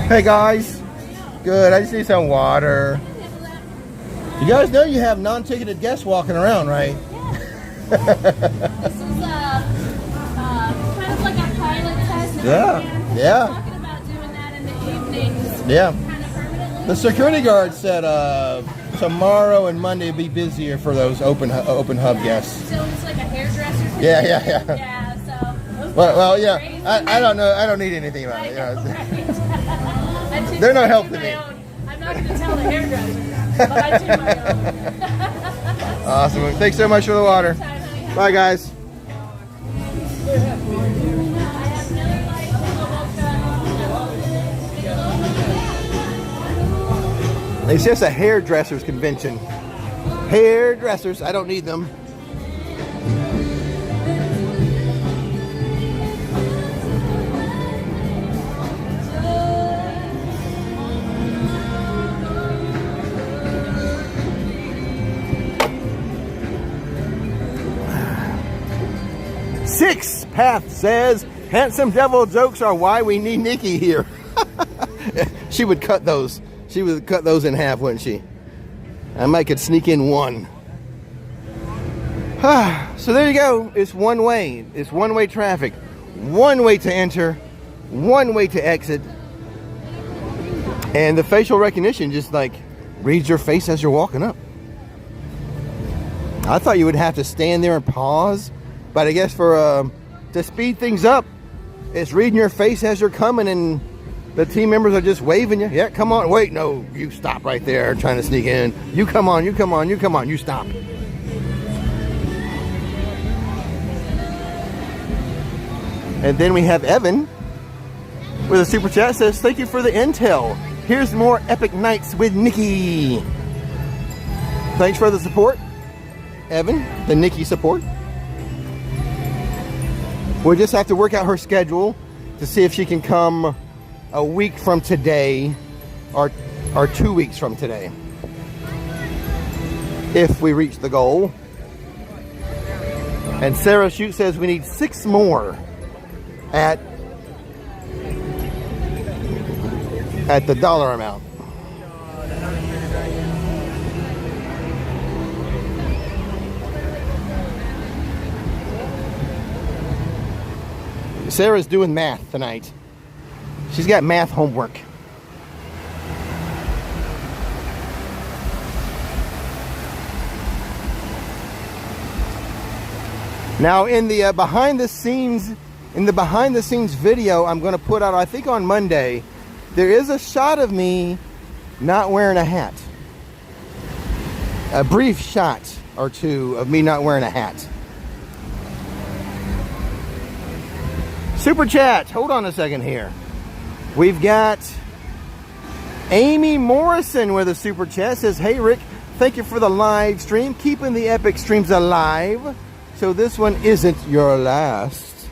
Hey guys, good. I just need some water. You guys know you have non-ticketed guests walking around, right? This is kind of like a pilot test. Yeah. Talking about doing that in the evenings. Yeah. Kind of permanently. The security guard said tomorrow and Monday will be busier for those open hub guests. So it's like a hairdresser. Yeah. Yeah. So. Well, yeah. I don't know. I don't need anything about it. They're no help to me. I'm not going to tell the hairdresser, but I do my own. Awesome. Thanks so much for the water. Bye, guys. It's just a hairdressers convention. Hairdressers, I don't need them. Six Path says, handsome devil jokes are why we need Nikki here. She would cut those. She would cut those in half, wouldn't she? I might could sneak in one. So there you go. It's one way. It's one-way traffic. One way to enter, one way to exit. And the facial recognition just like reads your face as you're walking up. I thought you would have to stand there and pause. But I guess for to speed things up, it's reading your face as you're coming, and the team members are just waving you. Yeah, come on. Wait, no, you stop right there trying to sneak in. You come on, you come on, you come on, you stop. And then we have Evan with a super chat says, thank you for the intel. Here's more epic nights with Nikki. Thanks for the support, Evan, the Nikki support. We'll just have to work out her schedule to see if she can come a week from today or 2 weeks from today. If we reach the goal. And Sarah Shoot says we need 6 more at the dollar amount. Sarah's doing math tonight. She's got math homework. Now in the behind the scenes video I'm going to put out, I think on Monday, there is a shot of me not wearing a hat. A brief shot or two of me not wearing a hat. Super chat, hold on a second here. We've got Amy Morrison with a super chat. Says, hey Rick, thank you for the live stream, keeping the epic streams alive. So this one isn't your last.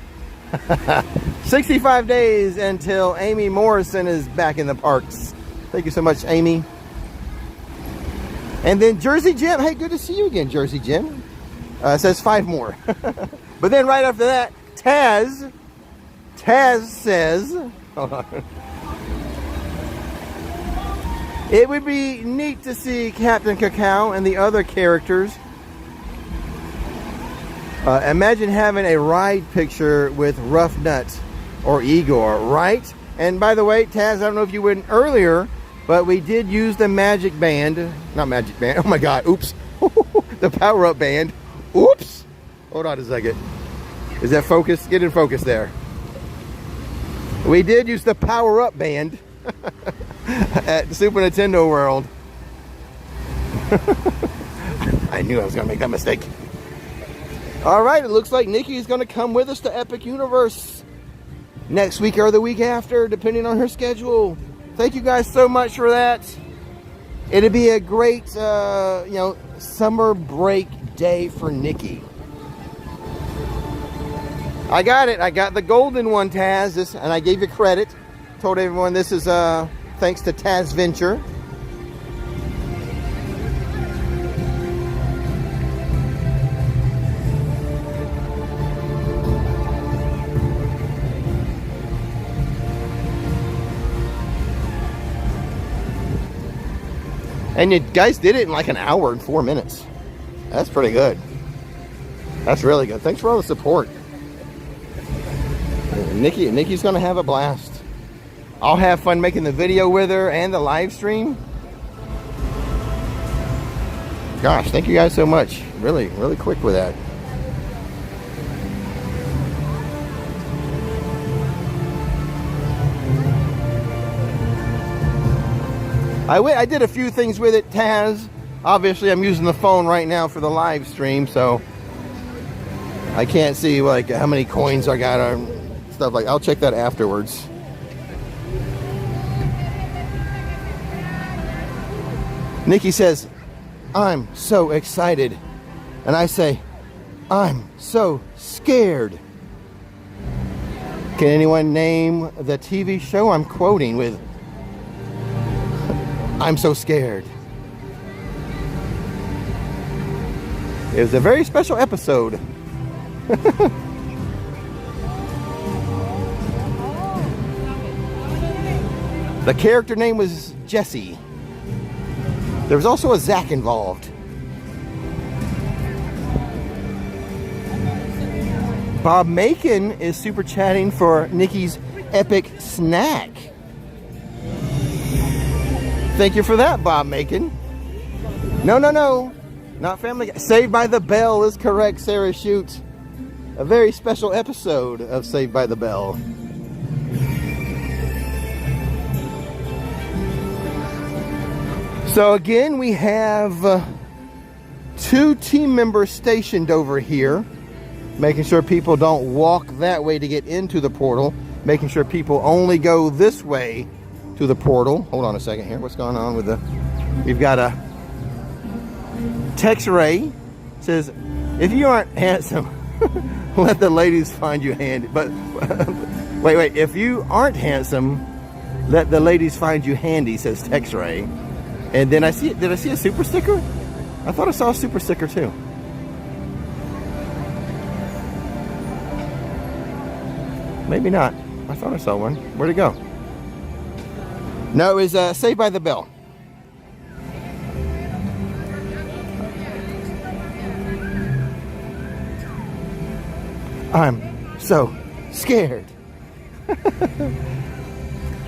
65 days until Amy Morrison is back in the parks. Thank you so much, Amy. And then Jersey Jim, hey, good to see you again, Jersey Jim. Says 5 more. But then right after that, Taz says, hold on. It would be neat to see Captain Cacao and the other characters. Imagine having a ride picture with Rough Nut or Igor, right? And by the way, Taz, I don't know if you went earlier, but we did use the magic band. Not magic band. Oh my God. Oops. The power-up band. Oops. Hold on a second. Is that focus? Get in focus there. We did use the power-up band at Super Nintendo World. I knew I was going to make that mistake. All right, it looks like Nikki is going to come with us to Epic Universe next week or the week after, depending on her schedule. Thank you guys so much for that. It'll be a great, summer break day for Nikki. I got it. I got the golden one, Taz, and I gave you credit. Told everyone this is thanks to Taz Venture. And you guys did it in like an hour and 4 minutes. That's pretty good. That's really good. Thanks for all the support. Nikki's gonna have a blast. I'll have fun making the video with her and the live stream. Gosh, thank you guys so much. Really, really quick with that. I did a few things with it, Taz. Obviously, I'm using the phone right now for the live stream, so I can't see like how many coins I got or stuff like. I'll check that afterwards. Nikki says, "I'm so excited," and I say, "I'm so scared." Can anyone name the TV show I'm quoting with "I'm so scared"? It was a very special episode. The character name was Jesse. There was also a Zach involved. Bob Macon is super chatting for Nikki's epic snack. Thank you for that, Bob Macon. No. Not Family Guy. Saved by the Bell is correct, Sarah Shoot. A very special episode of Saved by the Bell. So again, we have 2 team members stationed over here, making sure people don't walk that way to get into the portal, making sure people only go this way to the portal. Hold on a second here. What's going on with the... We've got a... SaturYay says, if you aren't handsome, let the ladies find you handy. But wait. If you aren't handsome, let the ladies find you handy, says SaturYay. And then did I see a super sticker? I thought I saw a super sticker too. Maybe not. I thought I saw one. Where'd it go? No, it was Saved by the Bell. I'm so scared.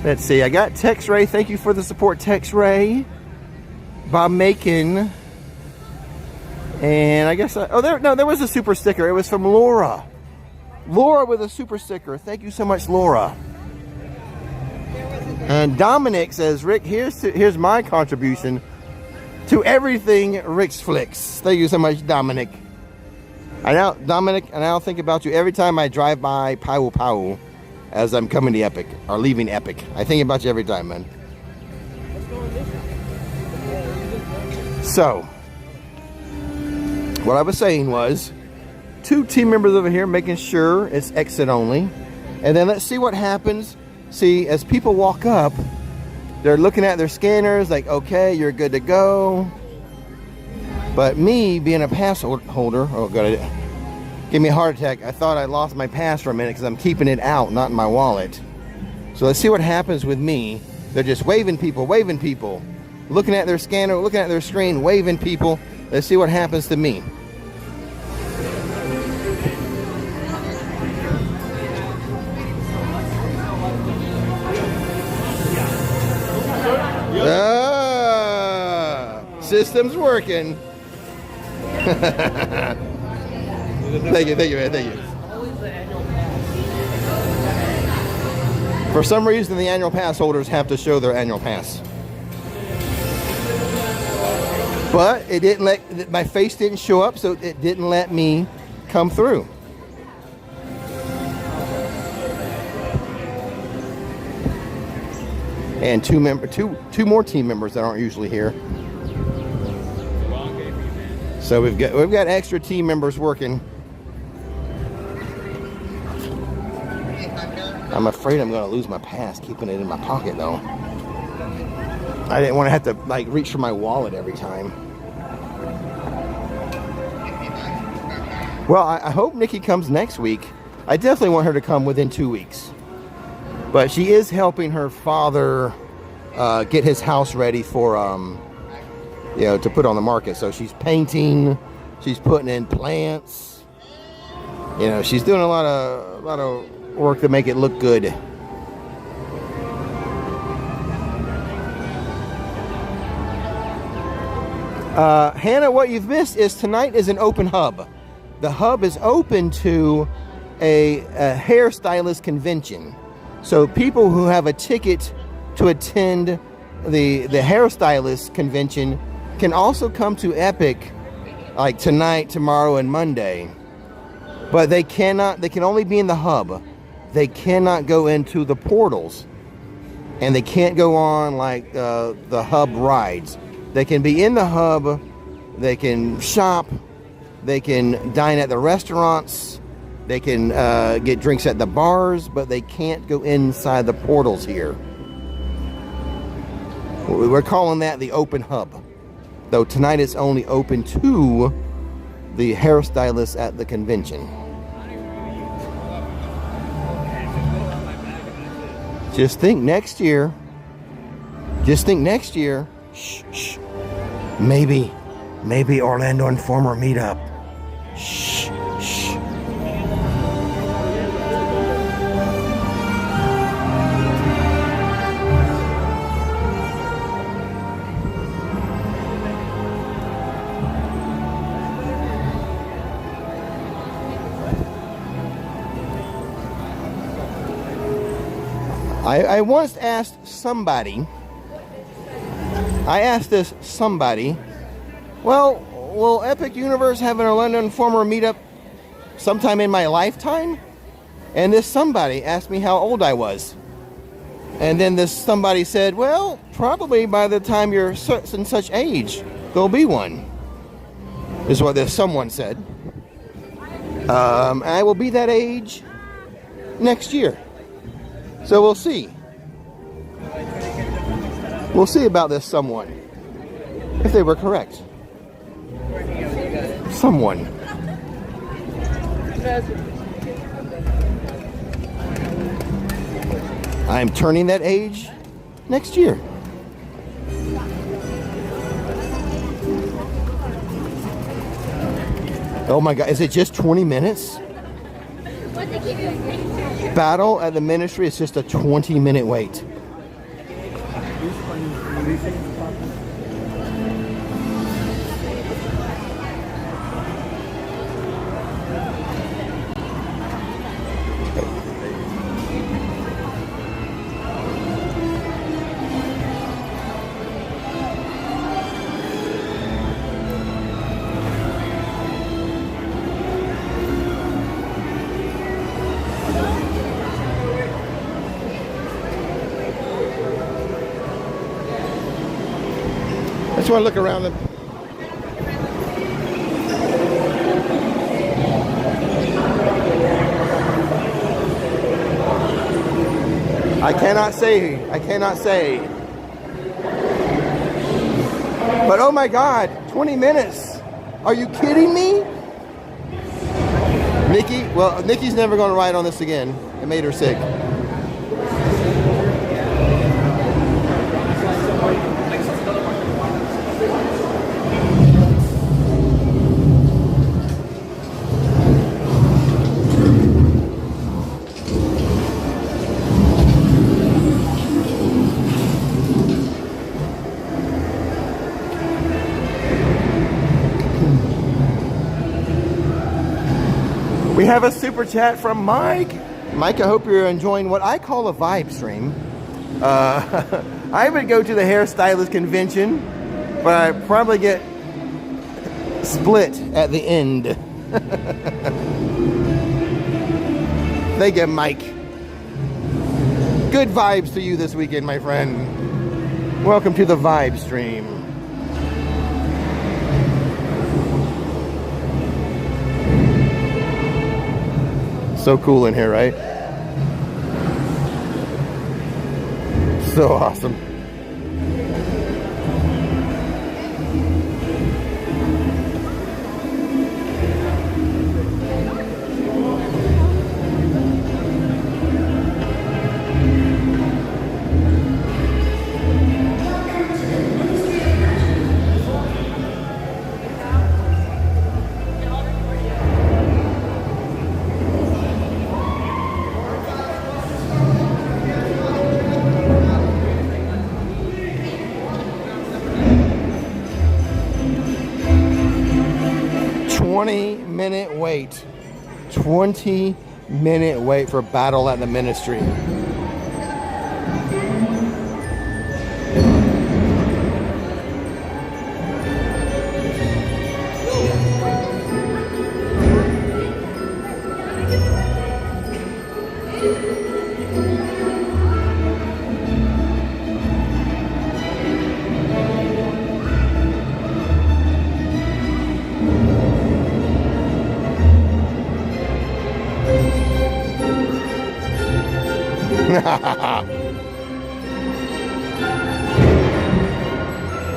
Let's see. I got TexRay. Thank you for the support, TexRay. Bob Macon. And I guess there was a super sticker. It was from Laura. Laura with a super sticker. Thank you so much, Laura. And Dominic says, Rick, here's my contribution to everything Rix Flix. Thank you so much, Dominic. Dominic, and I'll think about you every time I drive by Powell Powell as I'm coming to Epic or leaving Epic. I think about you every time, man. So, what I was saying was, 2 team members over here making sure it's exit only. And then let's see what happens. See, as people walk up, they're looking at their scanners like, okay, you're good to go. But me being a pass holder, oh god, it gave me a heart attack. I thought I lost my pass for a minute because I'm keeping it out, not in my wallet. So let's see what happens with me. They're just waving people, looking at their scanner, looking at their screen, waving people. Let's see what happens to me. System's working. Thank you, man, thank you. For some reason, the annual pass holders have to show their annual pass. But it didn't let, my face didn't show up, so it didn't let me come through. And two more team members that aren't usually here. So we've got extra team members working. I'm afraid I'm going to lose my pass keeping it in my pocket though. I didn't want to have to like reach for my wallet every time. Well, I hope Nikki comes next week. I definitely want her to come within 2 weeks. But she is helping her father get his house ready for to put on the market. So she's painting, she's putting in plants. You know, she's doing a lot of work to make it look good. Hannah, what you've missed is tonight is an open hub. The hub is open to a hairstylist convention. So people who have a ticket to attend the hairstylist convention can also come to Epic like tonight, tomorrow, and Monday. But they can only be in the hub. They cannot go into the portals. And they can't go on like the hub rides. They can be in the hub, they can shop, they can dine at the restaurants, they can get drinks at the bars, but they can't go inside the portals here. We're calling that the open hub. Though tonight it's only open to the hairstylists at the convention. Just think next year. Shh, shh. Maybe Orlando Informer meetup. Shh, shh. I once asked somebody, well, will Epic Universe have an Orlando Informer meetup sometime in my lifetime? And this somebody asked me how old I was. And then this somebody said, well, probably by the time you're such and such age, there'll be one. Is what this someone said. I will be that age next year. So we'll see. We'll see about this someone. If they were correct. Someone. I'm turning that age next year. Oh my God, is it just 20 minutes? Battle at the Ministry is just a 20-minute wait. I just want to look around them. I cannot say. But oh my God, 20 minutes. Are you kidding me? Nikki's never going to ride on this again. It made her sick. We have a super chat from Mike. Mike, I hope you're enjoying what I call a vibe stream. I would go to the hairstylist convention, but I'd probably get split at the end. Thank you, Mike. Good vibes to you this weekend, my friend. Welcome to the vibe stream. So cool in here, right? So awesome. Wait. 20-minute wait for Battle at the Ministry.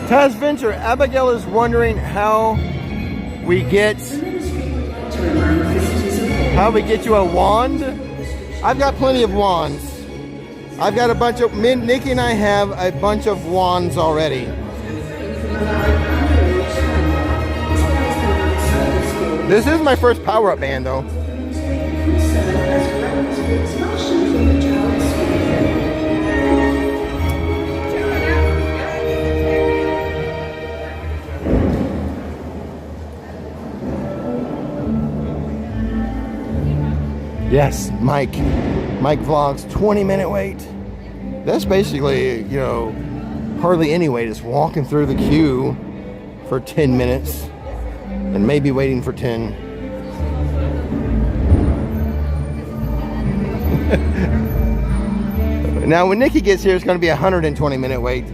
Taz Venture, Abigail is wondering how we get you a wand. I've got plenty of wands. I've got a bunch of, Nikki and I have a bunch of wands already. This is my first power-up band though. Yes, Mike vlogs, 20-minute wait. That's basically, you know, hardly any wait. Just walking through the queue for 10 minutes and maybe waiting for 10. Now, when Nikki gets here, it's going to be a 120-minute wait.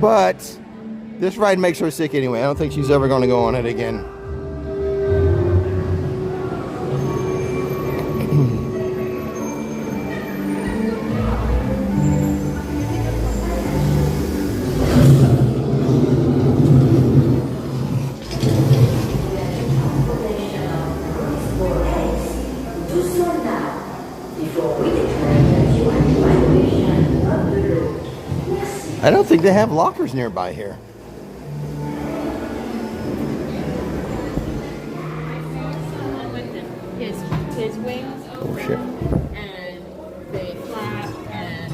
But this ride makes her sick anyway. I don't think she's ever going to go on it again. Before we determine that you are in violation I don't think they have lockers nearby here. Someone with his wings open, Oh shit. and they flap and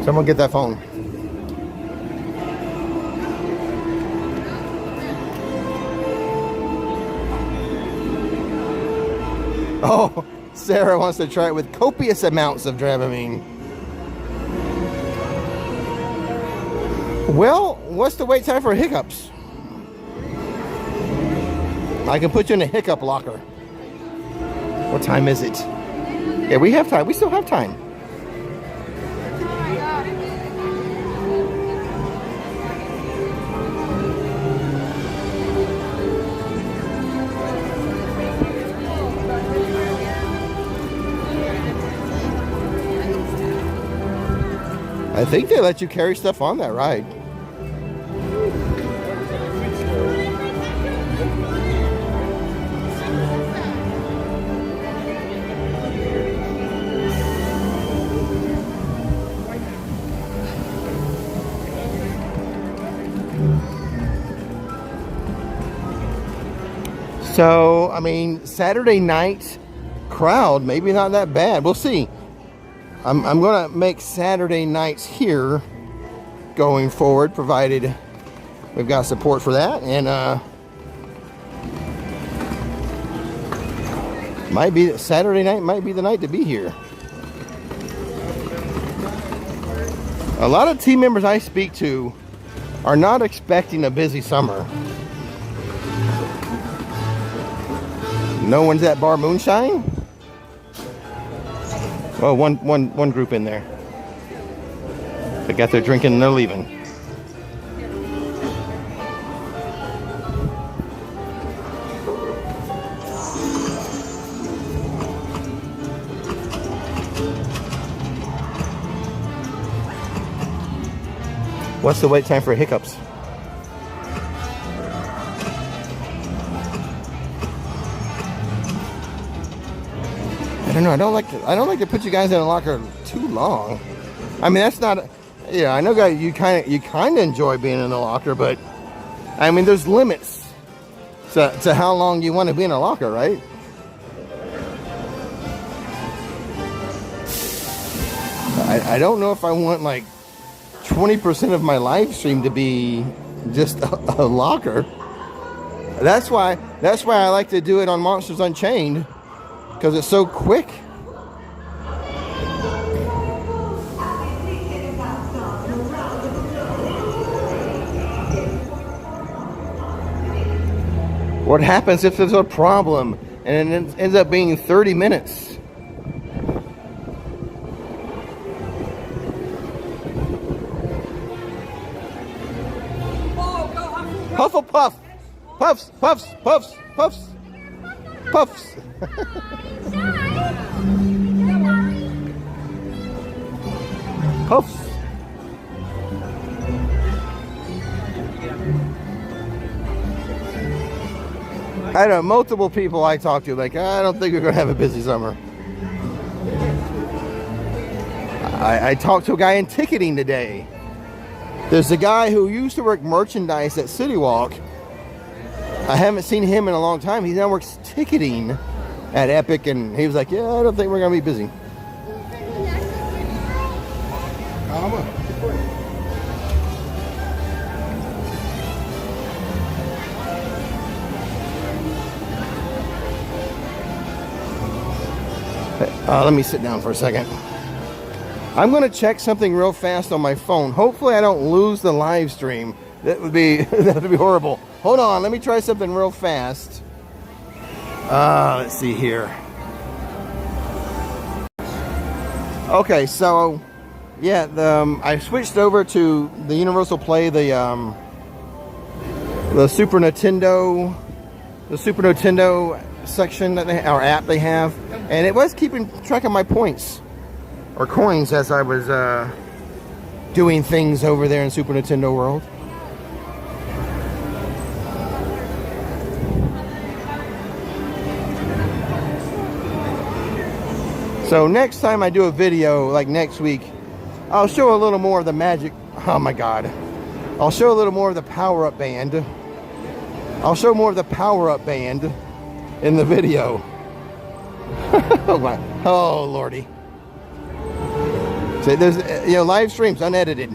Someone get that phone. Oh, Sarah wants to try it with copious amounts of Dramamine. Well, what's the wait time for hiccups? I can put you in a hiccup locker. What time is it? Yeah, we have time. We still have time. I think they let you carry stuff on that ride. So, I mean, Saturday night crowd, maybe not that bad. We'll see. I'm going to make Saturday nights here going forward, provided we've got support for that. And might be Saturday night might be the night to be here. A lot of team members I speak to are not expecting a busy summer. No one's at Bar Moonshine? Well, one group in there. They got their drinking and they're leaving. What's the wait time for hiccups? I don't know. I don't like to put you guys in a locker too long. I mean, that's not. Yeah, I know, guys. You kind of enjoy being in the locker, but I mean, there's limits to how long you want to be in a locker, right? I don't know if I want like 20% of my live stream to be just a locker. That's why I like to do it on Monsters Unchained. Because it's so quick. What happens if there's a problem and it ends up being 30 minutes? Hufflepuff! Puffs, puffs, puffs, puffs, puffs. Puffs. I know multiple people I talk to like, I don't think we're gonna have a busy summer. I talked to a guy in ticketing today. There's a guy who used to work merchandise at City Walk. I haven't seen him in a long time. He now works ticketing at Epic, and he was like, yeah, I don't think we're gonna be busy. Let me sit down for a second. I'm going to check something real fast on my phone. Hopefully I don't lose the live stream. That would be horrible. Hold on, let me try something real fast. Let's see here. Okay, so yeah, I switched over to the Universal Play, the Super Nintendo, section that our app they have, and it was keeping track of my points or coins as I was doing things over there in Super Nintendo World. So next time I do a video, like next week, I'll show a little more of the magic. Oh my God. I'll show a little more of the power-up band. I'll show more of the power-up band in the video. Oh my, oh Lordy. So there's, you know, live streams, unedited.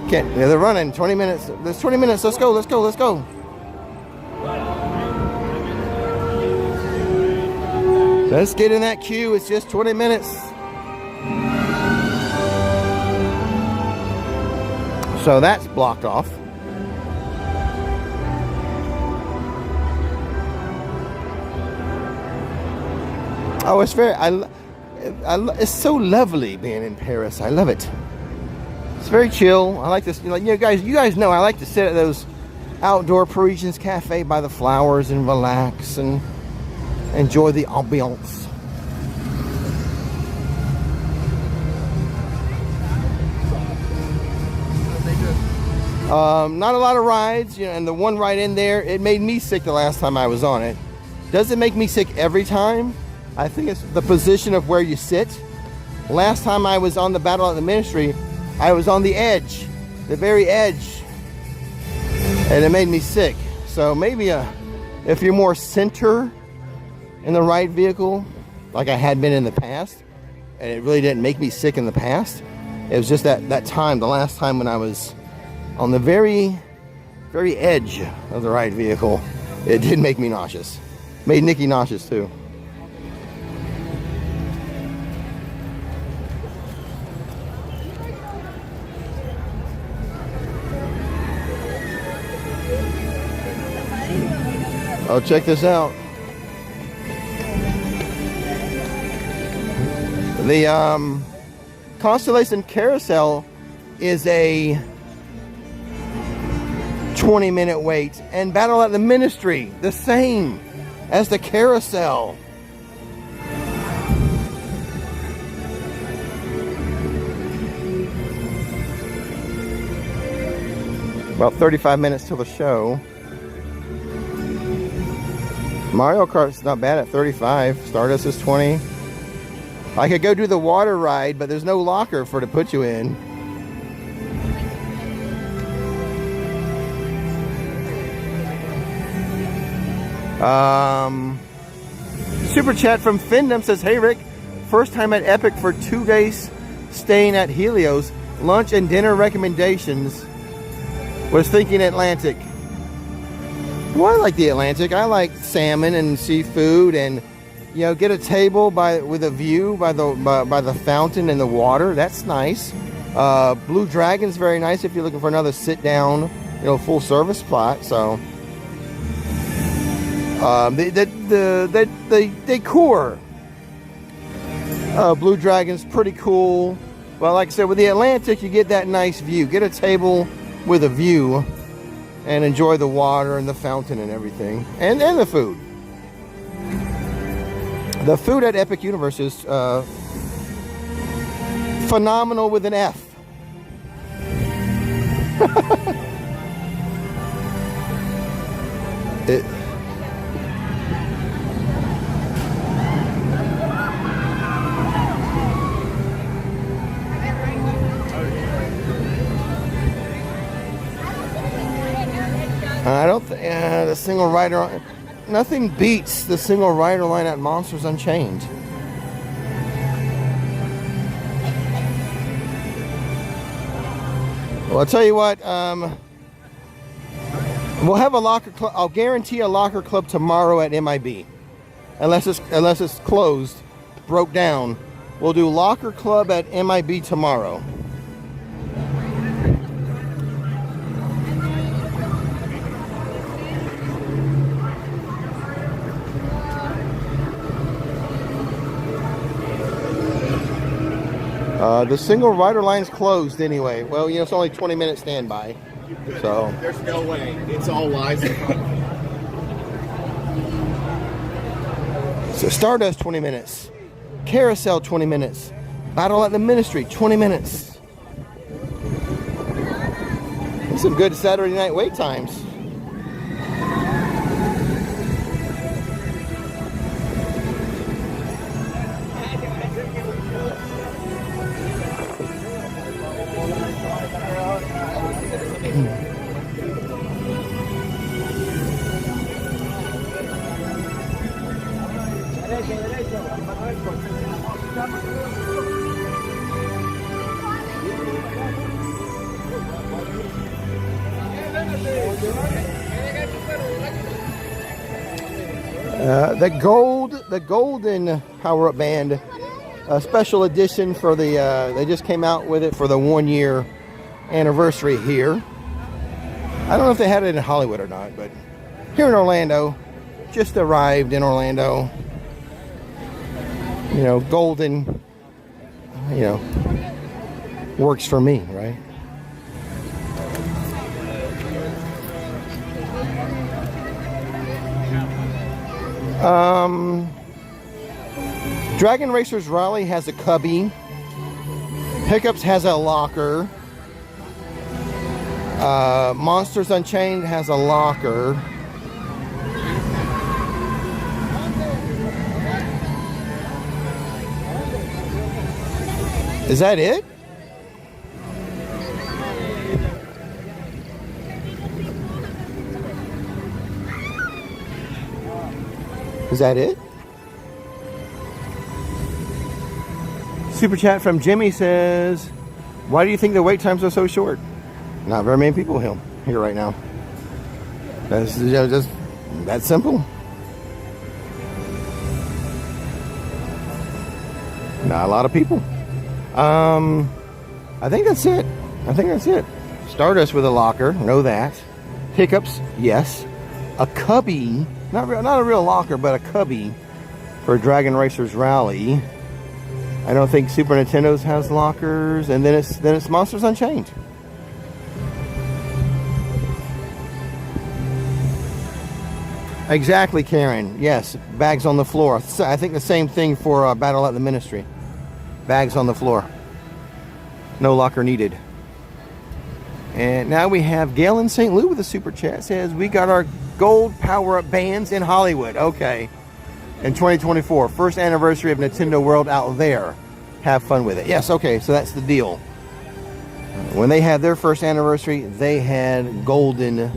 Can't, yeah, they're running 20 minutes. There's 20 minutes, let's go, let's go, let's go. Let's get in that queue, it's just 20 minutes. So that's blocked off. Oh, it's very, it's so lovely being in Paris. I love it. It's very chill. I like this, you know, you guys know I like to sit at those outdoor Parisians cafe by the flowers and relax and enjoy the ambiance. Not a lot of rides, you know, and the one ride in there, it made me sick the last time I was on it. Does it make me sick every time? I think it's the position of where you sit. Last time I was on the Battle at the Ministry, I was on the edge, the very edge, and it made me sick. So maybe if you're more center in the right vehicle, like I had been in the past, and it really didn't make me sick in the past. It was just that time, the last time when I was on the very, very edge of the right vehicle, it did make me nauseous. Made Nikki nauseous too. Oh, check this out. The Constellation Carousel is a 20-minute wait, and Battle at the Ministry, the same as the carousel. About 35 minutes till the show. Mario Kart's not bad at 35. Stardust is 20. I could go do the water ride, but there's no locker to put you in. Super chat from Findham says, "Hey Rick, first time at Epic for 2 days staying at Helios. Lunch and dinner recommendations. Was thinking Atlantic." Well, I like the Atlantic. I like salmon and seafood, and you know, get a table with a view by the fountain and the water. That's nice. Blue Dragon's very nice if you're looking for another sit down, you know, full service spot. So the decor, Blue Dragon's pretty cool. Well, like I said, with the Atlantic, you get that nice view. Get a table with a view and enjoy the water and the fountain and everything, and the food. The food at Epic Universe is phenomenal with an F. I don't think the single rider. Nothing beats the single rider line at Monsters Unchained. Well, I'll tell you what. We'll have a locker club. I'll guarantee a locker club tomorrow at MIB, unless it's closed, broke down. We'll do locker club at MIB tomorrow. The single rider line's closed anyway. Well, you know, it's only 20-minute standby. So There's no way. It's all lies. So Stardust 20 minutes. Carousel 20 minutes. Battle at the Ministry 20 minutes. Some good Saturday night wait times. The golden power-up band, a special edition for the, they just came out with it for the 1-year anniversary here. I don't know if they had it in Hollywood or not, but here in Orlando, just arrived in Orlando. You know, golden, you know, works for me, right? Dragon Racers Rally has a cubby. Hiccups has a locker. Monsters Unchained has a locker. Is that it? Is that it? Super chat from Jimmy says, why do you think the wait times are so short? Not very many people here right now. That's just that simple. Not a lot of people. I think that's it. Stardust with a locker, know that. Hiccups, yes. A cubby, not a real locker, but a cubby for Dragon Racers Rally. I don't think Super Nintendo's has lockers, and then it's Monsters Unchained. Exactly, Karen. Yes, bags on the floor. I think the same thing for Battle at the Ministry. Bags on the floor. No locker needed. And now we have Gail in St. Louis with a super chat. Says, we got our gold power-up bands in Hollywood. Okay. In 2024. First anniversary of Nintendo World out there. Have fun with it. Yes, okay. So that's the deal. When they had their first anniversary, they had golden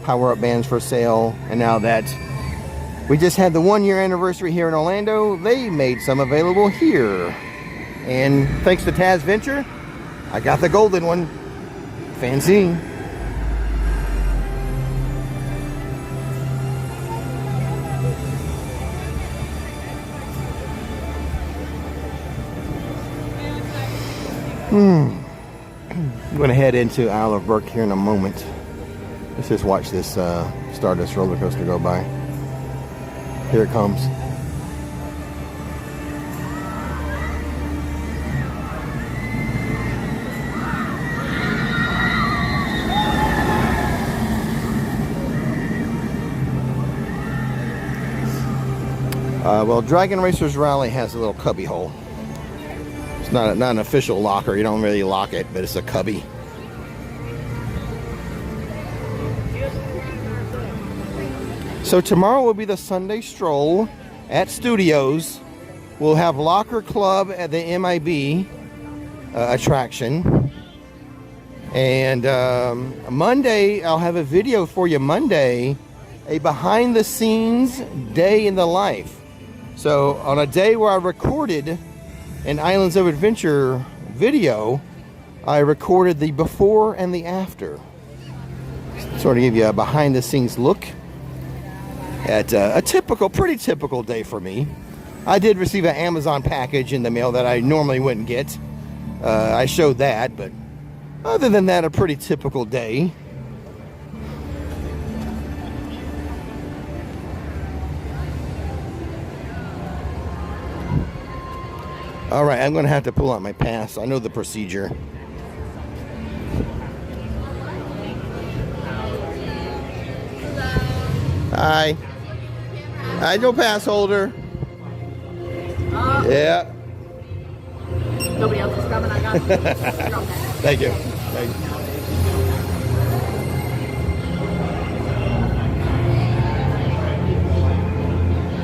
power-up bands for sale. And now that we just had the 1-year anniversary here in Orlando, they made some available here. And thanks to Taz Venture, I got the golden one. Fancy. I'm going to head into Isle of Burke here in a moment. Let's just watch this Stardust roller coaster go by. Here it comes. Well, Dragon Racers Rally has a little cubby hole. It's not an official locker. You don't really lock it, but it's a cubby. So tomorrow will be the Sunday stroll at Studios. We'll have Locker Club at the MIB attraction. And Monday, I'll have a video for you Monday, a behind the scenes day in the life. So on a day where I recorded an Islands of Adventure video, I recorded the before and the after. Sort of give you a behind the scenes look at a pretty typical day for me. I did receive an Amazon package in the mail that I normally wouldn't get. I showed that, but other than that, a pretty typical day. All right, I'm going to have to pull out my pass. I know the procedure. Hi. I know pass holder. Yeah. Nobody else is coming. I got you. Thank you. Thank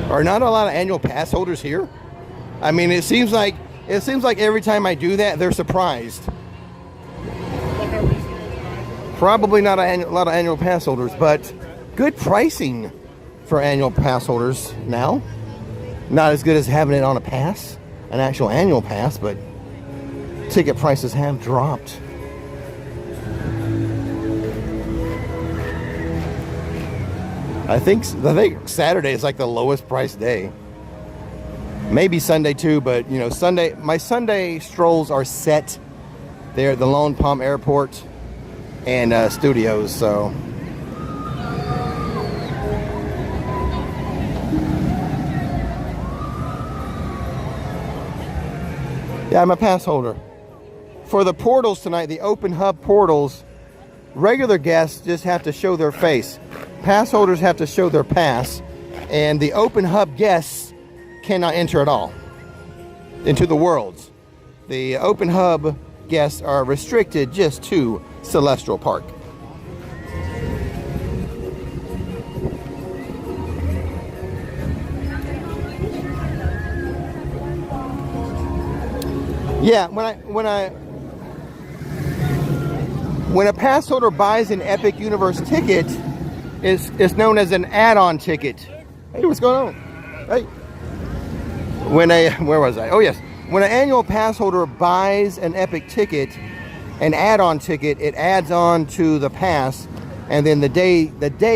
you. Are not a lot of annual pass holders here? I mean, it seems like every time I do that, they're surprised. Probably not a lot of annual pass holders, but good pricing for annual pass holders now. Not as good as having it on a pass, an actual annual pass, but ticket prices have dropped. I think Saturday is like the lowest price day. Maybe Sunday too, but you know, my Sunday strolls are set there at the Lone Palm Airport and Studios, so. Yeah, I'm a pass holder. For the portals tonight, the open hub portals, regular guests just have to show their face. Pass holders have to show their pass, and the open hub guests cannot enter at all into the worlds. The open hub guests are restricted just to Celestial Park. Yeah, when a pass holder buys an Epic Universe ticket, it's known as an add-on ticket. Hey, what's going on? Hey. Where was I? Oh yes. When an annual pass holder buys an Epic ticket, an add-on ticket, it adds on to the pass, and then the day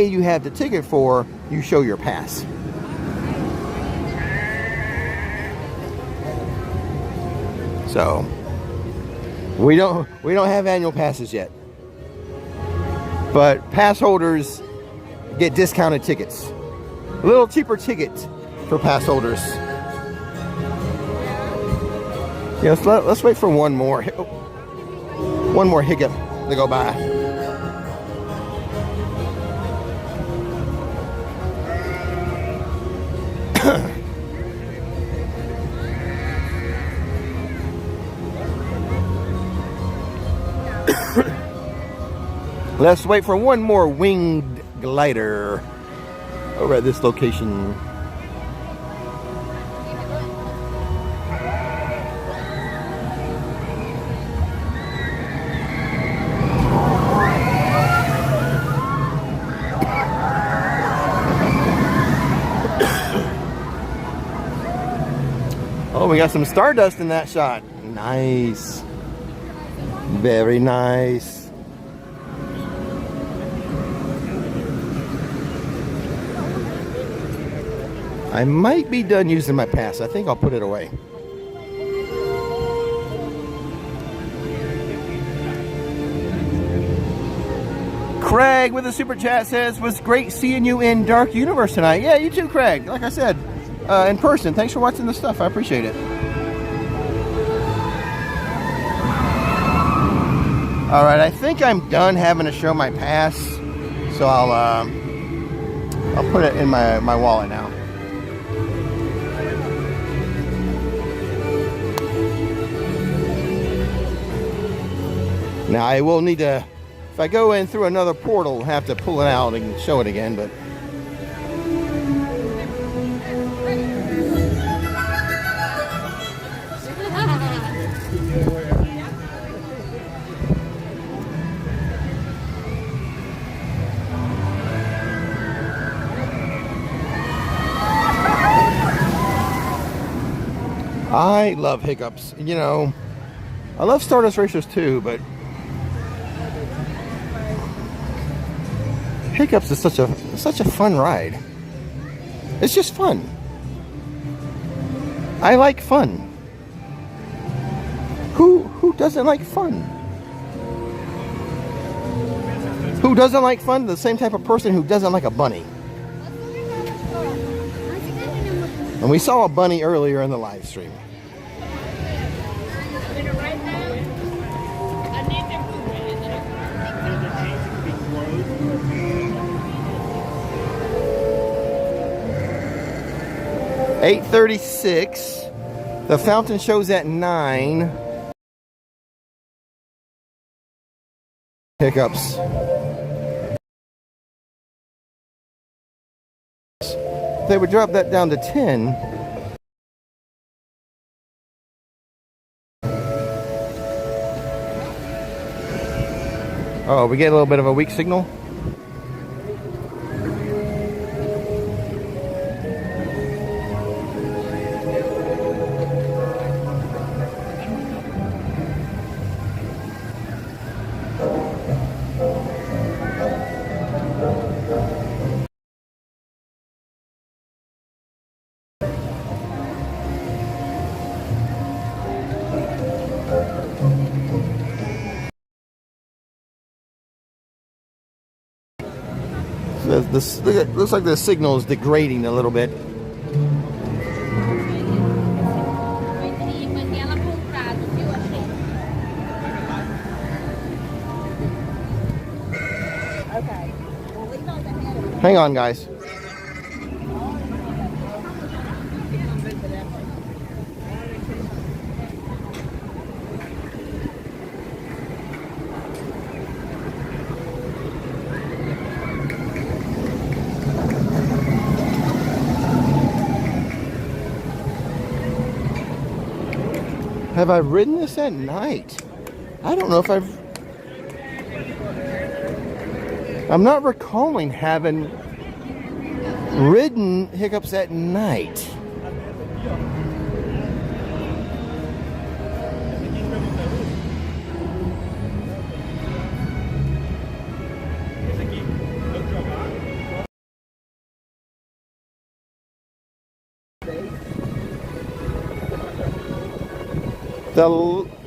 you have the ticket for, you show your pass. So we don't have annual passes yet, but pass holders get discounted tickets, a little cheaper ticket for pass holders. Yeah, let's wait for one more hiccup to go by. Let's wait for one more winged glider over at this location. Oh, we got some stardust in that shot. Nice. Very nice. I might be done using my pass. I think I'll put it away. Craig with a super chat says, was great seeing you in Dark Universe tonight. Yeah, you too, Craig. Like I said, in person. Thanks for watching the stuff. I appreciate it. All right, I think I'm done having to show my pass, so I'll put it in my wallet now. Now I will need to, if I go in through another portal, have to pull it out and show it again, but. I love hiccups. You know, I love Stardust Racers too, but hiccups is such a fun ride. It's just fun. I like fun. Who doesn't like fun? Who doesn't like fun? The same type of person who doesn't like a bunny. And we saw a bunny earlier in the live stream. $8:36. The fountain shows at 9. Hiccups. They would drop that down to 10. Oh, we get a little bit of a weak signal. Looks like the signal is degrading a little bit. Hang on, guys. Have I ridden this at night? I don't know if I'm not recalling having ridden Hiccups at night.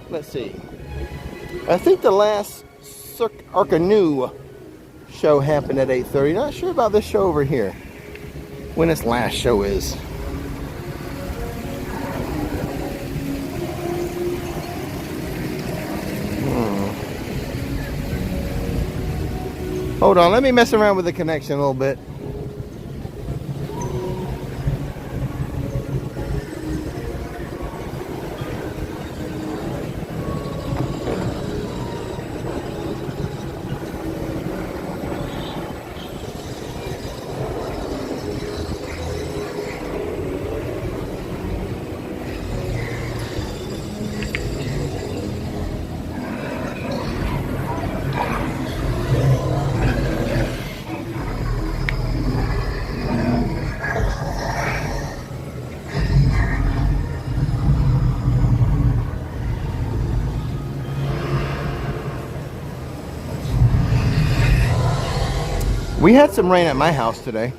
Let's see. I think the last Cirque Arcanu show happened at 8:30. Not sure about this show over here. When its last show is. Hold on, let me mess around with the connection a little bit. We had some rain at my house today.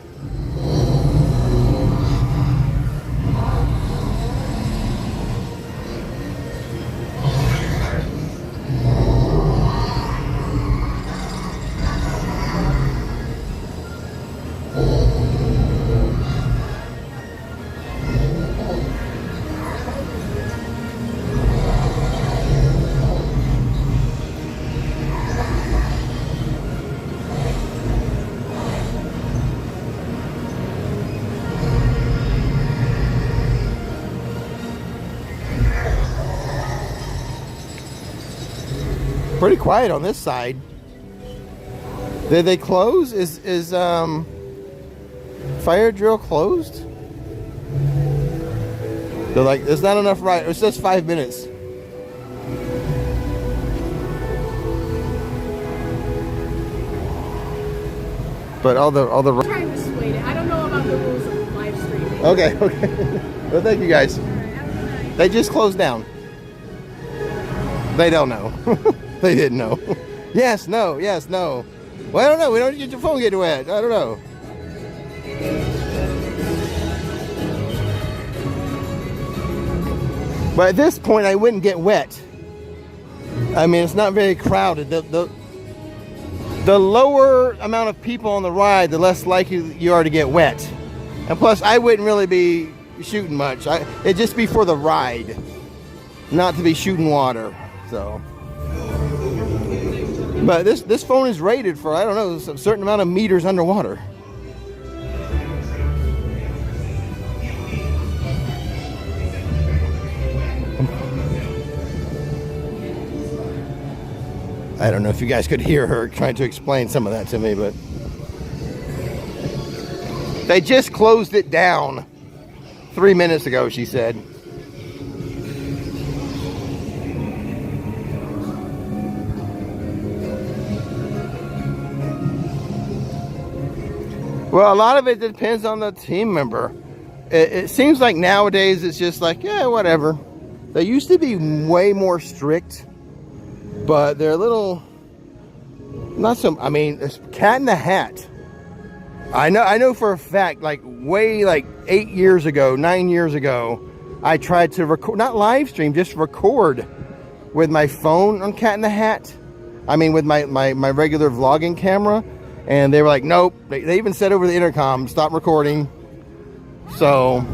Pretty quiet on this side. Did they close? Is fire drill closed? They're like, there's not enough right. It's just 5 minutes. But all the I'm trying to persuade it. I don't know about the rules of live streaming. okay. Well, thank you guys. They just closed down. They don't know. They didn't know. Yes, no, yes, no. Well, I don't know. We don't get your phone getting wet. I don't know. But at this point, I wouldn't get wet. I mean, it's not very crowded. The lower amount of people on the ride, the less likely you are to get wet. And plus, I wouldn't really be shooting much. It'd just be for the ride, not to be shooting water. So. But this phone is rated for, I don't know, a certain amount of meters underwater. I don't know if you guys could hear her trying to explain some of that to me, but they just closed it down 3 minutes ago, she said. Well, a lot of it depends on the team member. It seems like nowadays it's just like, yeah, whatever. They used to be way more strict, but they're a little, not so, I mean, it's cat in the hat. I know for a fact, like 8 years ago, 9 years ago, I tried to record, not live stream, just record with my phone on Cat in the Hat. I mean, with my regular vlogging camera. And they were like, nope. They even said over the intercom, stop recording. So,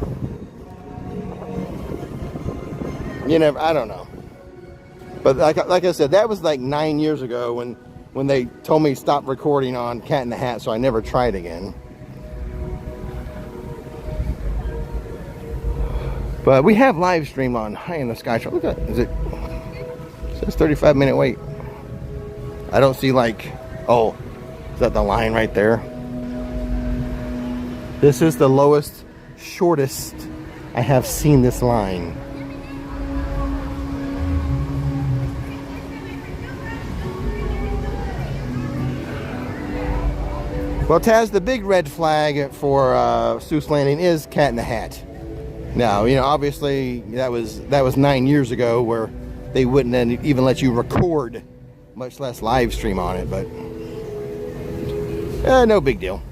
you know, I don't know. But like I said, that was like 9 years ago when they told me stop recording on Cat in the Hat, so I never tried again. But we have live stream on High in the Sky Show. Look at that. It says 35-minute wait. I don't see like, oh, is that the line right there? This is the lowest, shortest I have seen this line. Well, Taz, the big red flag for Seuss Landing is Cat in the Hat. Now, you know, obviously that was 9 years ago where they wouldn't even let you record, much less live stream on it, but no big deal.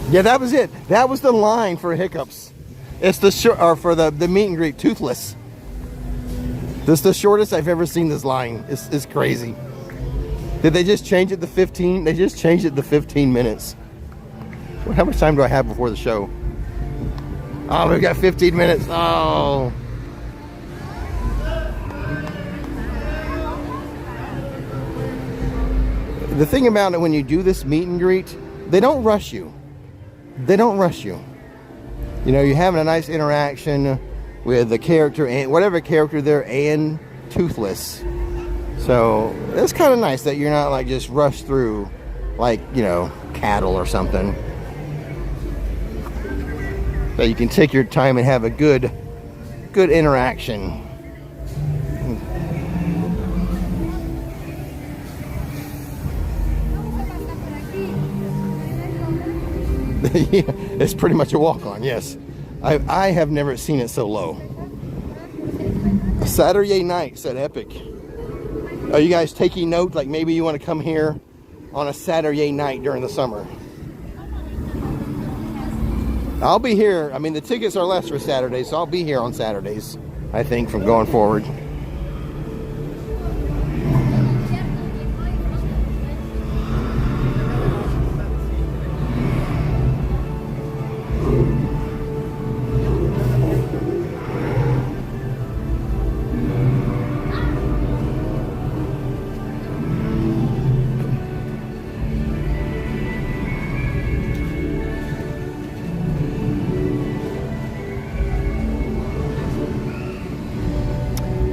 Yeah, that was it. That was the line for hiccups. It's the short, or for the meet and greet, Toothless. This is the shortest I've ever seen this line. It's crazy. Did they just change it to 15? They just changed it to 15 minutes. Well, how much time do I have before the show? Oh, we've got 15 minutes. Oh. The thing about it, when you do this meet and greet, they don't rush you. They don't rush you. You know, you're having a nice interaction with the character and whatever character they're and Toothless. So it's kind of nice that you're not like just rushed through like, you know, cattle or something. That you can take your time and have a good interaction. Yeah, it's pretty much a walk-on, yes. I have never seen it so low. SaturYay night, said Epic. Are you guys taking note? Like maybe you want to come here on a SaturYay night during the summer. I'll be here. I mean, the tickets are less for Saturdays, so I'll be here on Saturdays, I think, from going forward.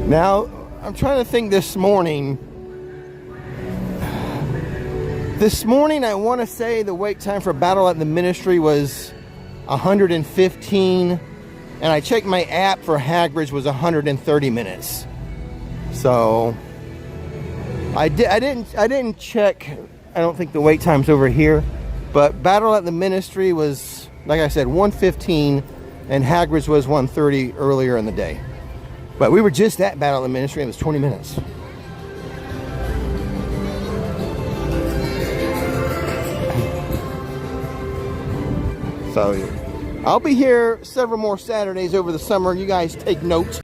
Now, I'm trying to think this morning. This morning, I want to say the wait time for Battle at the Ministry was 115, and I checked my app for Hagridge was 130 minutes. So I didn't check. I don't think the wait time's over here, but Battle at the Ministry was, like I said, 115, and Hagridge was 130 earlier in the day. But we were just at Battle of the Ministry, and it was 20 minutes. So, I'll be here several more Saturdays over the summer. You guys take note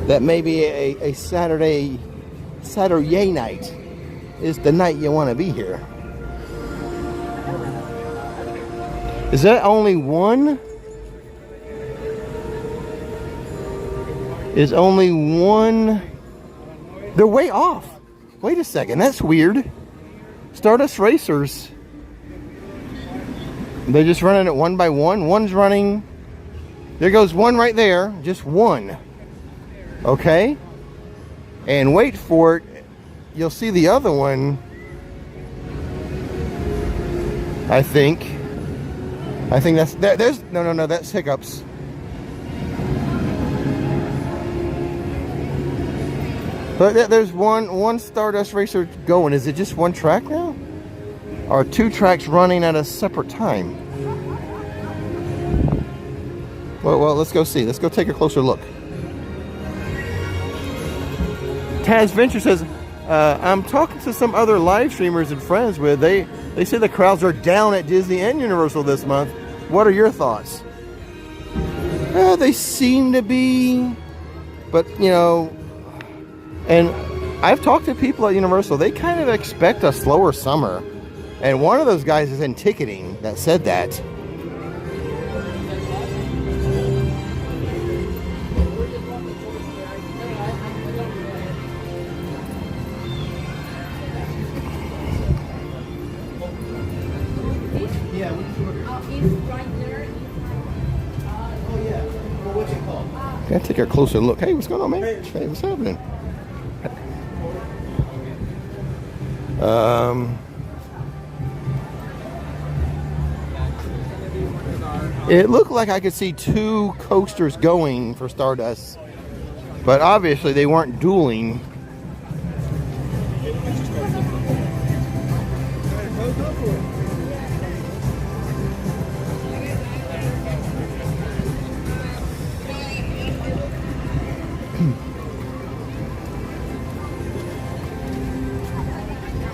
that maybe a SaturYay night is the night you want to be here. Is that only one? Is only one. They're way off. Wait a second, that's weird. Stardust Racers. They're just running it one by one. One's running. There goes one right there. Just one. Okay. And wait for it. You'll see the other one. I think that's there's no, that's Hiccups. But there's one Stardust Racer going. Is it just one track now? Or two tracks running at a separate time? Well, let's go see. Let's go take a closer look. Taz Venture says, I'm talking to some other live streamers and friends with. They They say the crowds are down at Disney and Universal this month. What are your thoughts? They seem to be, but you know, and I've talked to people at Universal. They kind of expect a slower summer, and one of those guys is in ticketing that said that. Gotta take a closer look. Hey, what's going on, man? Hey, what's happening? It looked like I could see 2 coasters going for Stardust, but obviously they weren't dueling.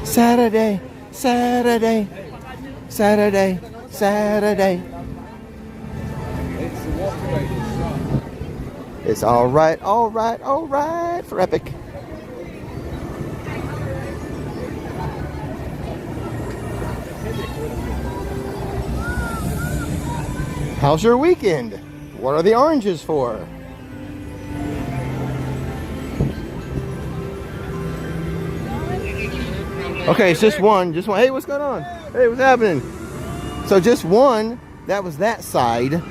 Saturday, Saturday, Saturday, Saturday. It's all right, all right, all right for Epic. How's your weekend? What are the oranges for? Okay, it's just one. Hey, what's going on? Hey, what's happening? So just one. That was that side.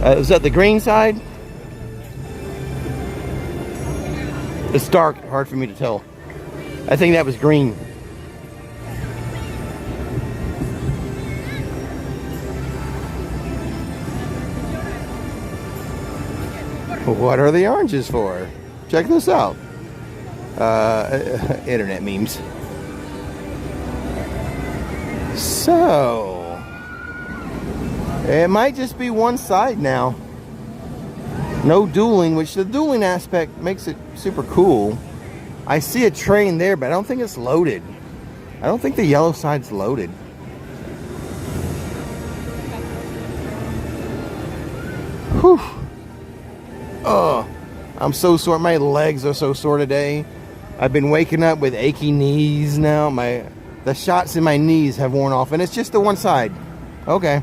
Is that the green side? It's dark, hard for me to tell. I think that was green. What are the oranges for? Check this out. Internet memes. So it might just be one side now. No dueling, which the dueling aspect makes it super cool. I see a train there, but I don't think it's loaded. I don't think the yellow side's loaded. Whew. Oh, I'm so sore. My legs are so sore today. I've been waking up with achy knees now. The shots in my knees have worn off, and it's just the one side. Okay.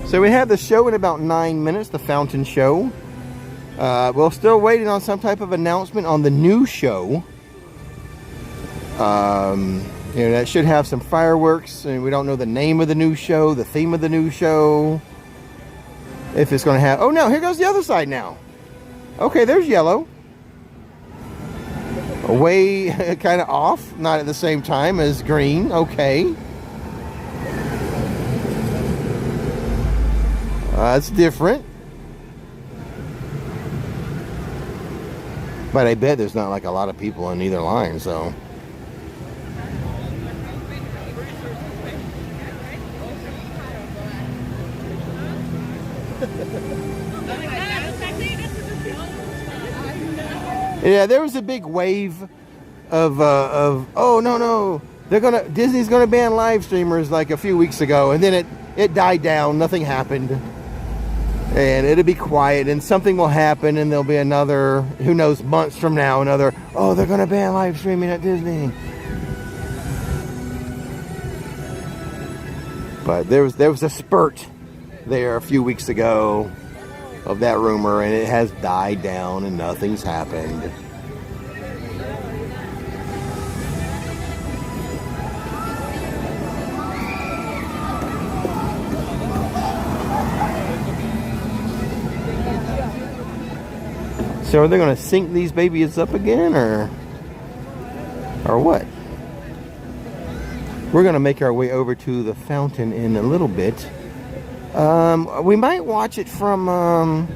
So we have the show in about 9 minutes, the fountain show. We're still waiting on some type of announcement on the new show. You know, that should have some fireworks, and we don't know the name of the new show, the theme of the new show. If it's going to have... Oh, no, here goes the other side now. Okay, there's yellow. Way kind of off, not at the same time as green. Okay. That's different. But I bet there's not like a lot of people on either line, so... Yeah, there was a big wave of oh no, Disney's gonna ban live streamers like a few weeks ago, and then it died down, nothing happened. And it'll be quiet, and something will happen, and there'll be another, who knows, months from now, another, oh, they're gonna ban live streaming at Disney. But there was a spurt there a few weeks ago of that rumor, and it has died down and nothing's happened. So are they going to sync these babies up again, or what? We're going to make our way over to the fountain in a little bit. We might watch it from,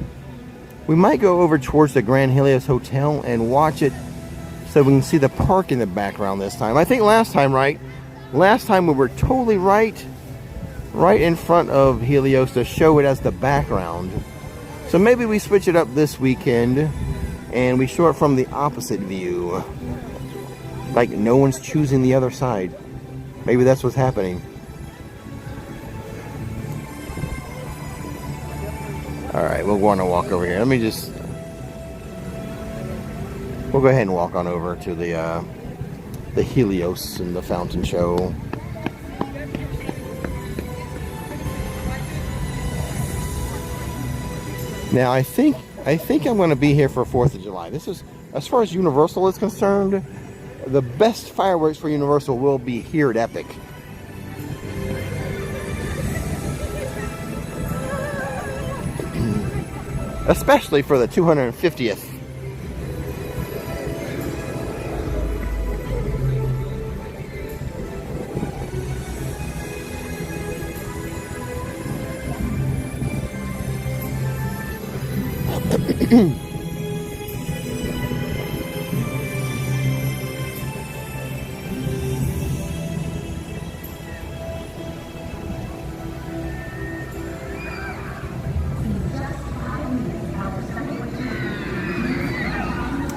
we might go over towards the Grand Helios Hotel and watch it so we can see the park in the background this time. I think last time, right, Last time we were totally right in front of Helios to show it as the background. So maybe we switch it up this weekend and we show it from the opposite view. Like no one's choosing the other side. Maybe that's what's happening. Alright, we'll go on a walk over here. We'll go ahead and walk on over to the Helios and the fountain show. Now I think I'm going to be here for 4th of July. This is, as far as Universal is concerned, the best fireworks for Universal will be here at Epic. Especially for the 250th.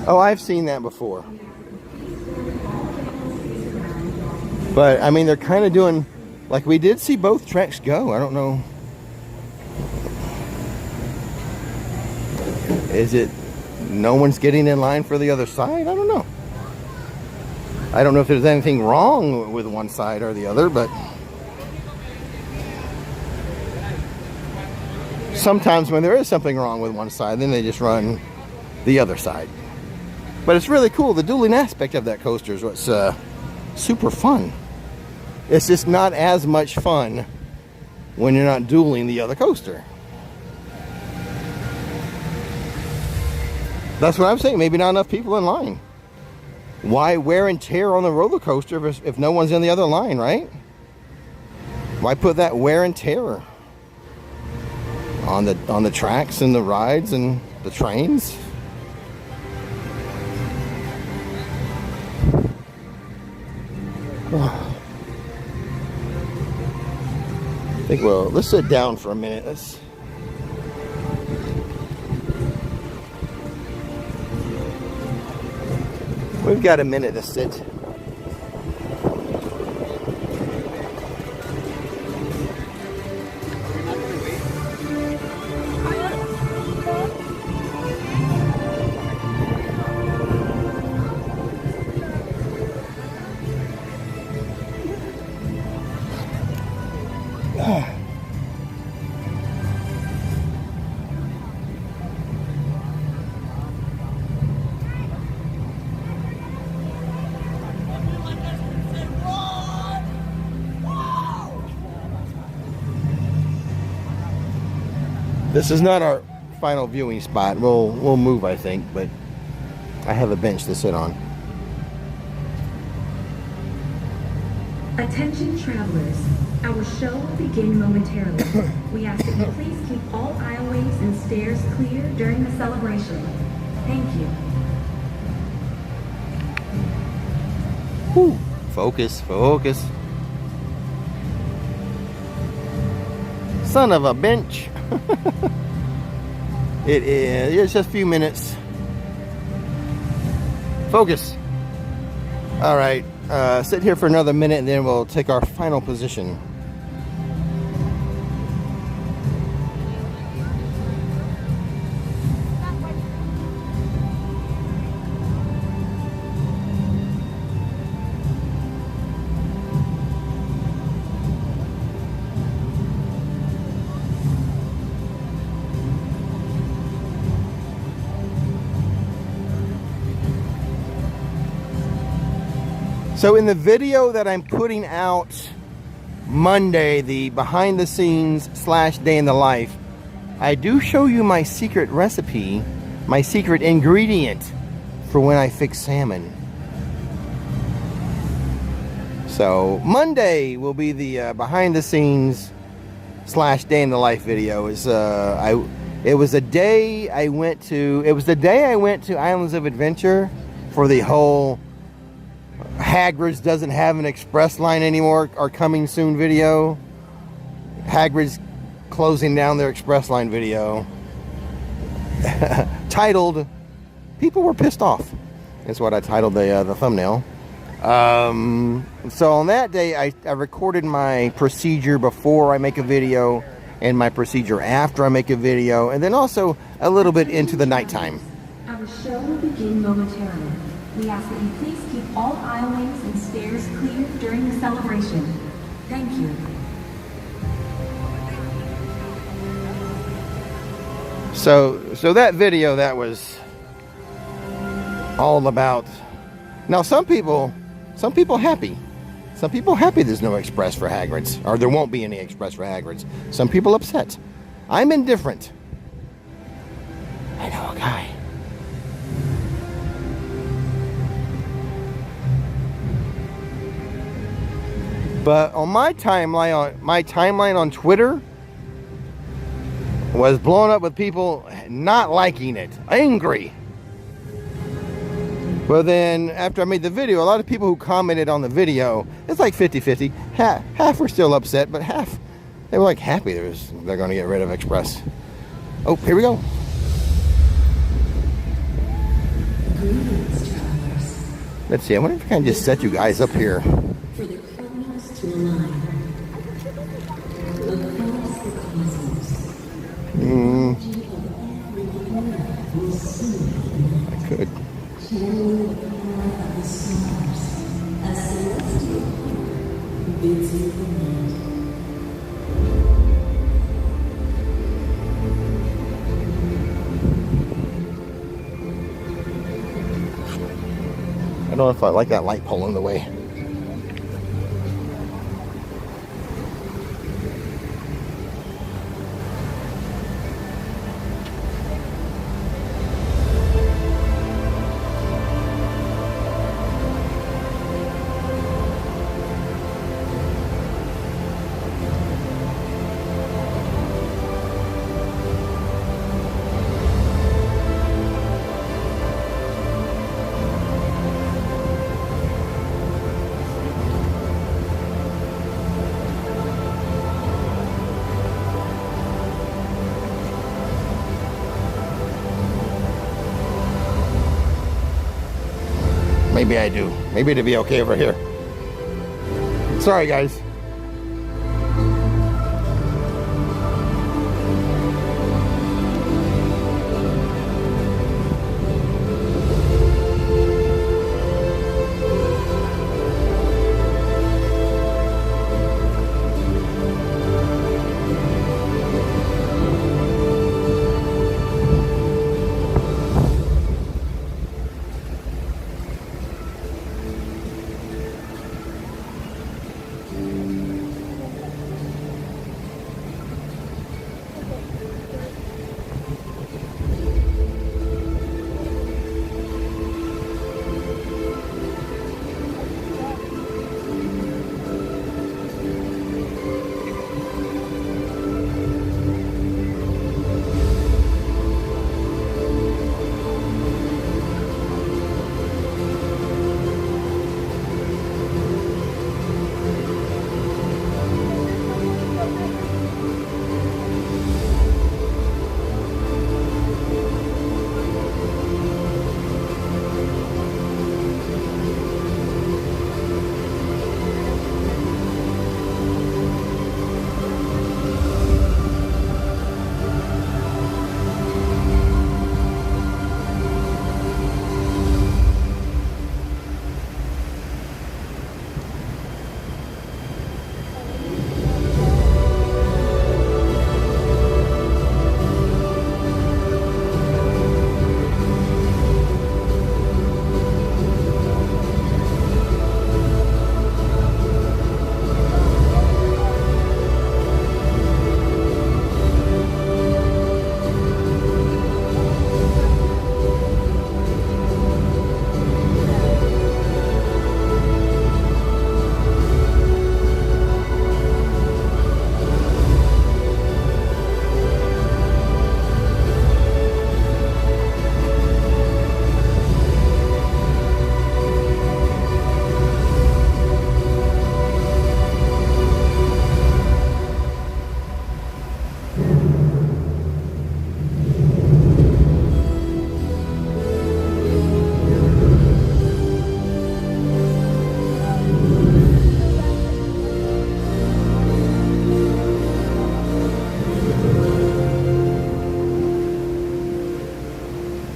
Oh, I've seen that before. But, I mean, they're kind of doing, like, we did see both tracks go. I don't know. Is it no one's getting in line for the other side? I don't know. I don't know if there's anything wrong with one side or the other, but sometimes when there is something wrong with one side, then they just run the other side. But it's really cool. The dueling aspect of that coaster is what's super fun. It's just not as much fun when you're not dueling the other coaster. That's what I'm saying. Maybe not enough people in line. Why wear and tear on the roller coaster if no one's in the other line, right? Why put that wear and tear on the tracks and the rides and the trains? I think, well, let's sit down for a minute. We've got a minute to sit. This is not our final viewing spot. We'll move, I think, but I have a bench to sit on. Attention travelers, our show will begin momentarily. We ask that you please keep all aisleways and stairs clear during the celebration. Thank you. Whew. Focus, focus. Son of a bench. It's just a few minutes. Focus. All right, sit here for another minute and then we'll take our final position. So in the video that I'm putting out Monday, the behind the scenes / day in the life, I do show you my secret recipe, my secret ingredient for when I fix salmon. So Monday will be the behind the scenes / day in the life video. It was the day I went to Islands of Adventure for the whole Hagrid's doesn't have an express line anymore. Our coming soon video. Hagrid's closing down their express line video. Titled, "People Were Pissed Off." That's what I titled the thumbnail. So on that day, I recorded my procedure before I make a video and my procedure after I make a video, and then also a little bit into the nighttime. Our show will begin momentarily. We ask that you please keep all aisleways and stairs clear during the celebration. Thank you. So that video, that was all about. Now some people happy. Some people happy there's no express for Hagrid's, or there won't be any express for Hagrid's. Some people upset. I'm indifferent. I know a guy. But on my timeline on Twitter was blown up with people not liking it, angry. But then after I made the video, a lot of people who commented on the video, it's like 50-50. Half were still upset, but half, they were like happy they're going to get rid of Express. Oh, here we go. Greetings, travelers. Let's see, I wonder if I can just set you guys up here. For the chronos to align. Across the cosmos. I could. Channeling the power of the stars. A celestial bids you command. I don't know if I like that light pole in the way. Maybe I do. Maybe it'd be okay over here. Sorry, guys.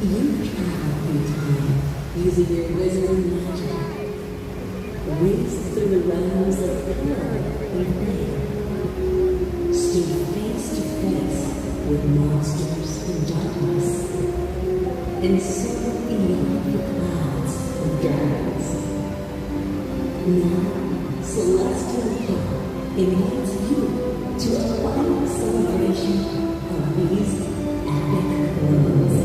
You travel through time using your wizard magic. Race through the realms of color and flame. Stood face to face with monsters and darkness. And soared beyond the clouds and dragons. Now, celestial power invites you to a final celebration of these epic worlds.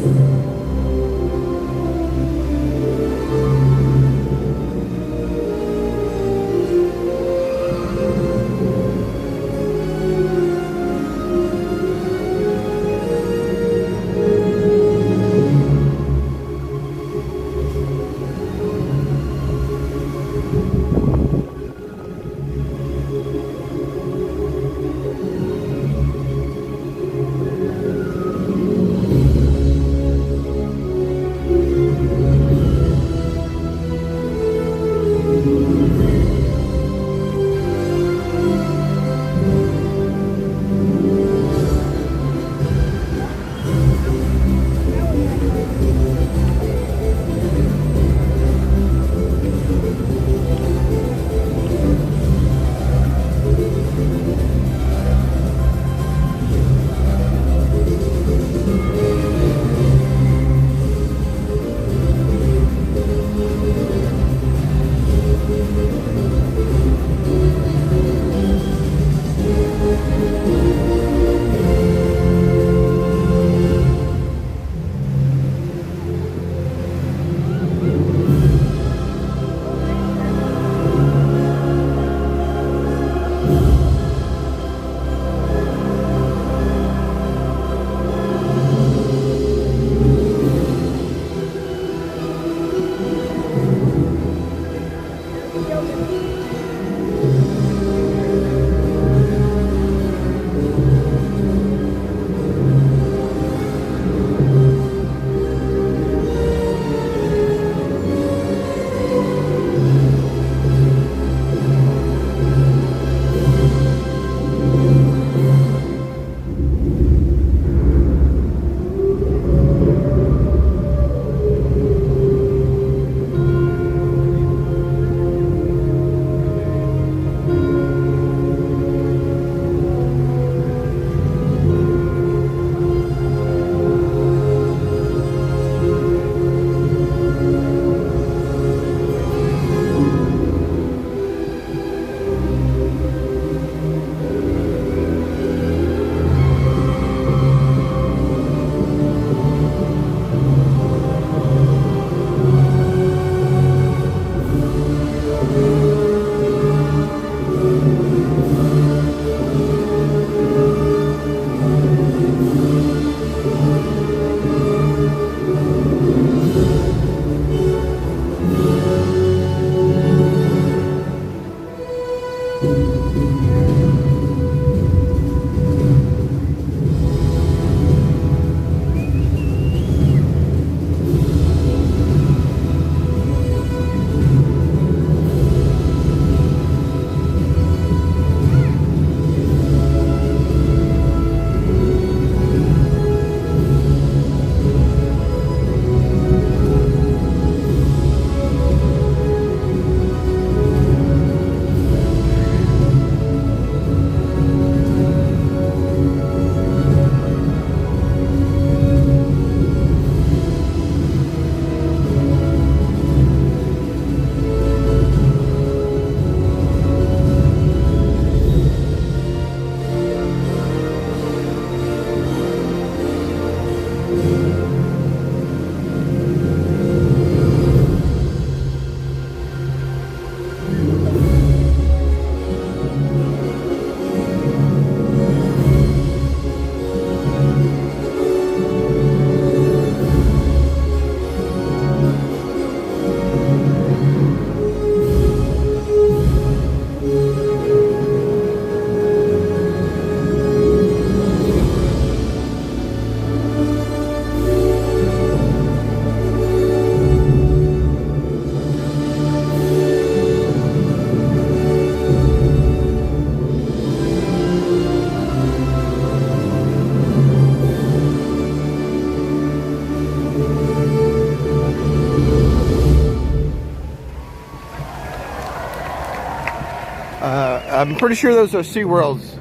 I'm pretty sure those are SeaWorld's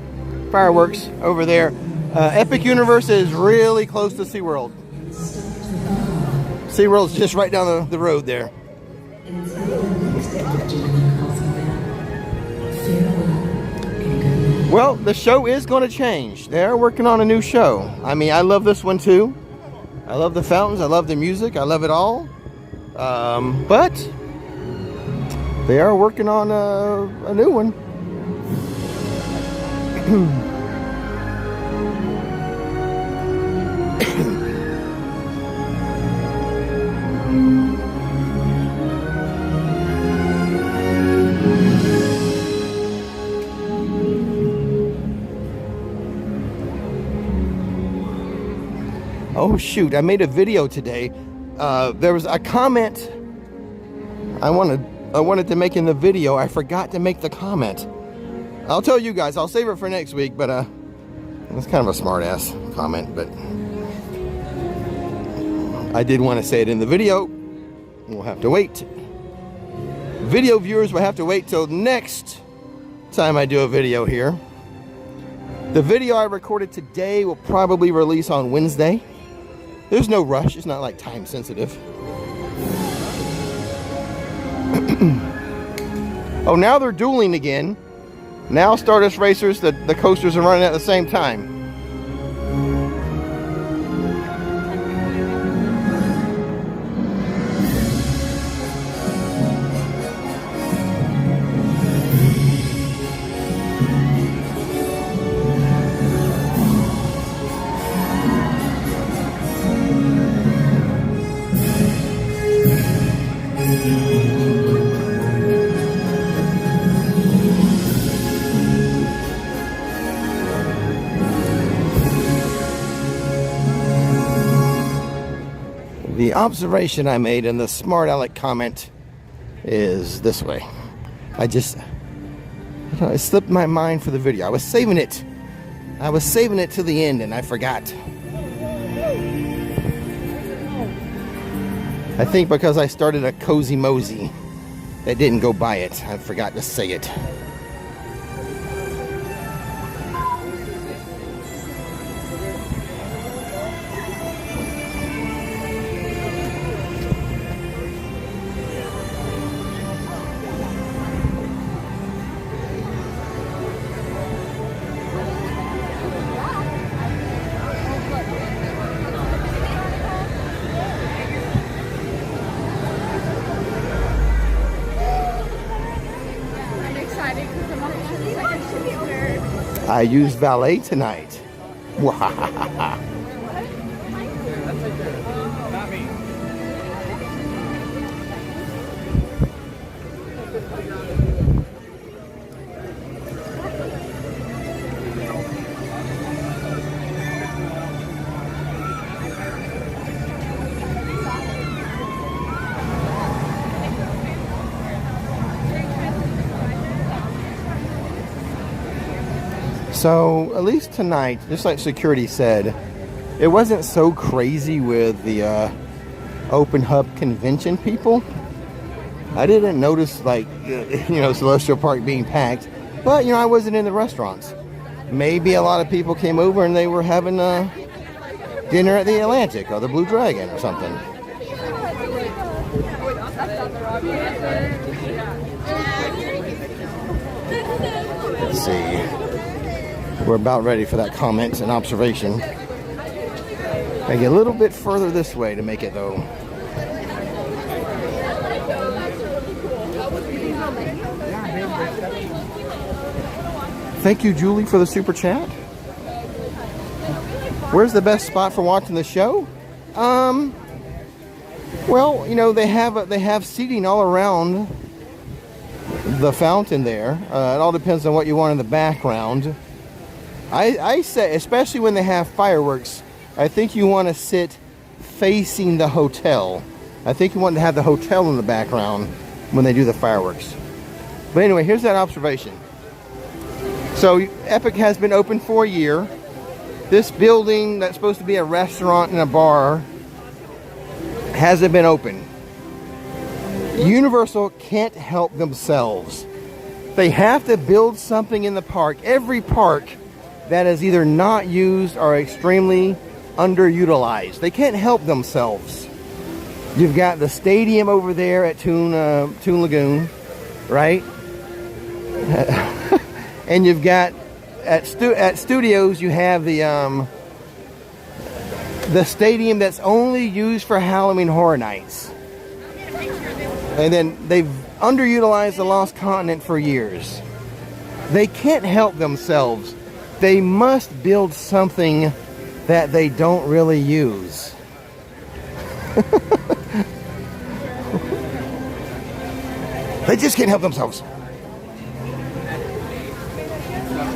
fireworks over there. Epic Universe is really close to SeaWorld. SeaWorld's just right down the road there. Well, the show is going to change. They're working on a new show. I mean, I love this one too. I love the fountains. I love the music. I love it all. But they are working on a new one. Oh shoot, I made a video today. There was a comment I wanted to make in the video. I forgot to make the comment. I'll tell you guys, I'll save it for next week, but it's kind of a smart ass comment, but I did want to say it in the video. We'll have to wait. Video viewers will have to wait till next time I do a video here. The video I recorded today will probably release on Wednesday. There's no rush. It's not like time sensitive. Oh, now they're dueling again. Now Stardust Racers, the coasters are running at the same time. The observation I made in the smart aleck comment is this way. It slipped my mind for the video. I was saving it to the end and I forgot. I think because I started a cozy mosey that didn't go by it. I forgot to say it. I used valet tonight. So, at least tonight, just like security said, it wasn't so crazy with the open hub convention people. I didn't notice, like, Celestial Park being packed, but, I wasn't in the restaurants. Maybe a lot of people came over and they were having dinner at the Atlantic or the Blue Dragon or something. Let's see. We're about ready for that comment and observation. I get a little bit further this way to make it though. Thank you, Julie, for the super chat. Where's the best spot for watching the show? Well, they have seating all around the fountain there. It all depends on what you want in the background. I say, especially when they have fireworks, I think you want to sit facing the hotel. I think you want to have the hotel in the background when they do the fireworks. But anyway, here's that observation. So Epic has been open for a year. This building that's supposed to be a restaurant and a bar hasn't been open. Universal can't help themselves. They have to build something in the park. Every park that is either not used or extremely underutilized. They can't help themselves. You've got the stadium over there at Toon Lagoon, right? And you've got at Studios, you have the stadium that's only used for Halloween Horror Nights. And then they've underutilized the Lost Continent for years. They can't help themselves. They must build something that they don't really use. They just can't help themselves.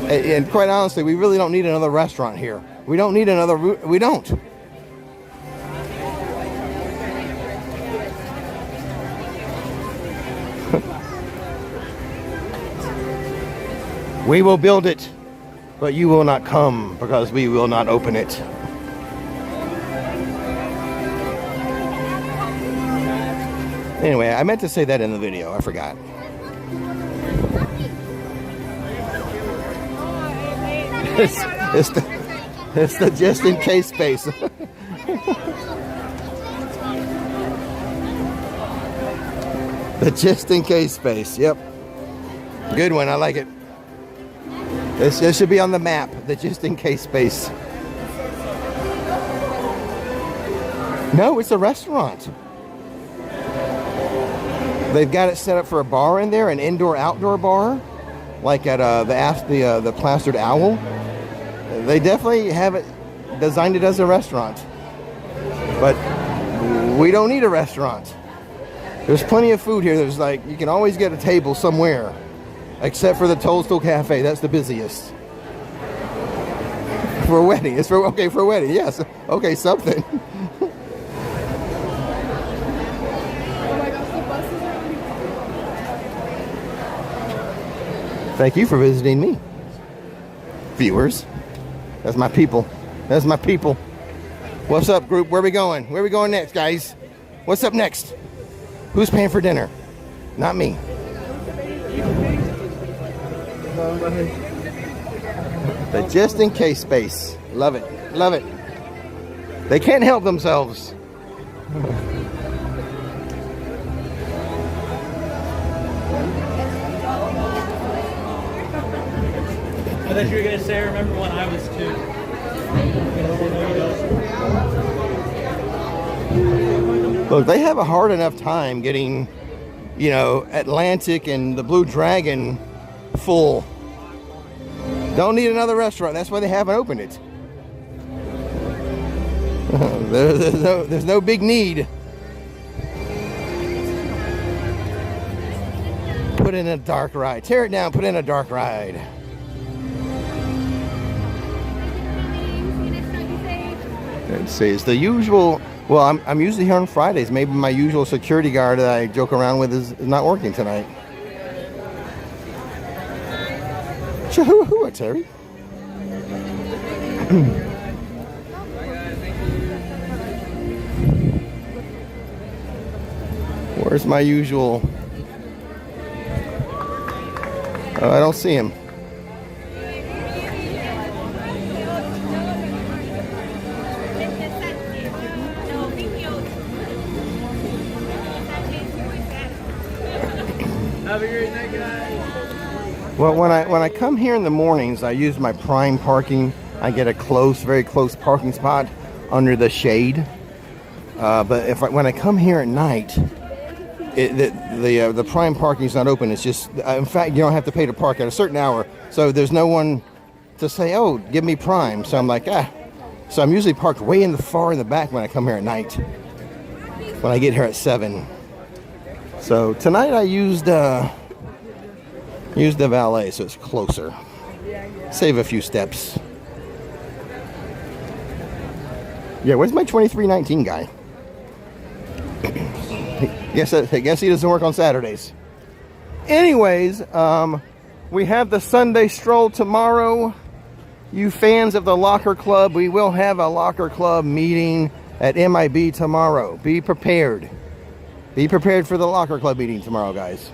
And quite honestly, we really don't need another restaurant here. We don't need another, we don't. We will build it, but you will not come because we will not open it. Anyway, I meant to say that in the video. I forgot. It's the just in case space. The just in case space. Yep. Good one. I like it. This should be on the map. The just in case space. No, it's a restaurant. They've got it set up for a bar in there, an indoor-outdoor bar, like at the Plastered Owl. They definitely have it designed it as a restaurant, but we don't need a restaurant. There's plenty of food here. There's like you can always get a table somewhere, except for the Toadstool Cafe. That's the busiest. For a wedding, it's for a wedding. Yes, okay, something. Thank you for visiting me, viewers. That's my people. That's my people. What's up, group? Where are we going? Where are we going next, guys? What's up next? Who's paying for dinner? Not me. The just in case space. Love it. Love it. They can't help themselves. I thought you were going to say, I remember when I was 2. Look, they have a hard enough time getting, you know, Atlantic and the Blue Dragon full. Don't need another restaurant. That's why they haven't opened it. There's no big need. Put in a dark ride. Tear it down, put in a dark ride. Let's see, it's the usual. Well, I'm usually here on Fridays. Maybe my usual security guard that I joke around with is not working tonight. Chihuahua, Terry. Where's my usual? Oh, I don't see him. Have a great night, guys. Well, when I come here in the mornings, I use my prime parking. I get a very close parking spot under the shade. But when I come here at night, the prime parking is not open. It's just, in fact, you don't have to pay to park at a certain hour. So there's no one to say, oh, give me prime. So I'm like, ah. So I'm usually parked way far in the back when I come here at night. When I get here at 7. So tonight I used the valet, so it's closer. Save a few steps. Yeah, where's my 2319 guy? Guess he doesn't work on Saturdays. Anyways, we have the Sunday stroll tomorrow. You fans of the Locker Club, we will have a Locker Club meeting at MIB tomorrow. Be prepared. Be prepared for the Locker Club meeting tomorrow, guys.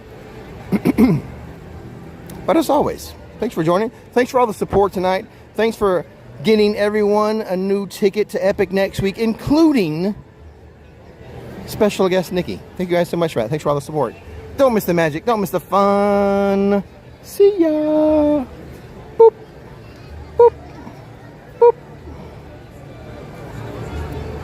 But as always, thanks for joining. Thanks for all the support tonight. Thanks for getting everyone a new ticket to Epic next week, including special guest Nikki. Thank you guys so much for that. Thanks for all the support. Don't miss the magic. Don't miss the fun. See ya.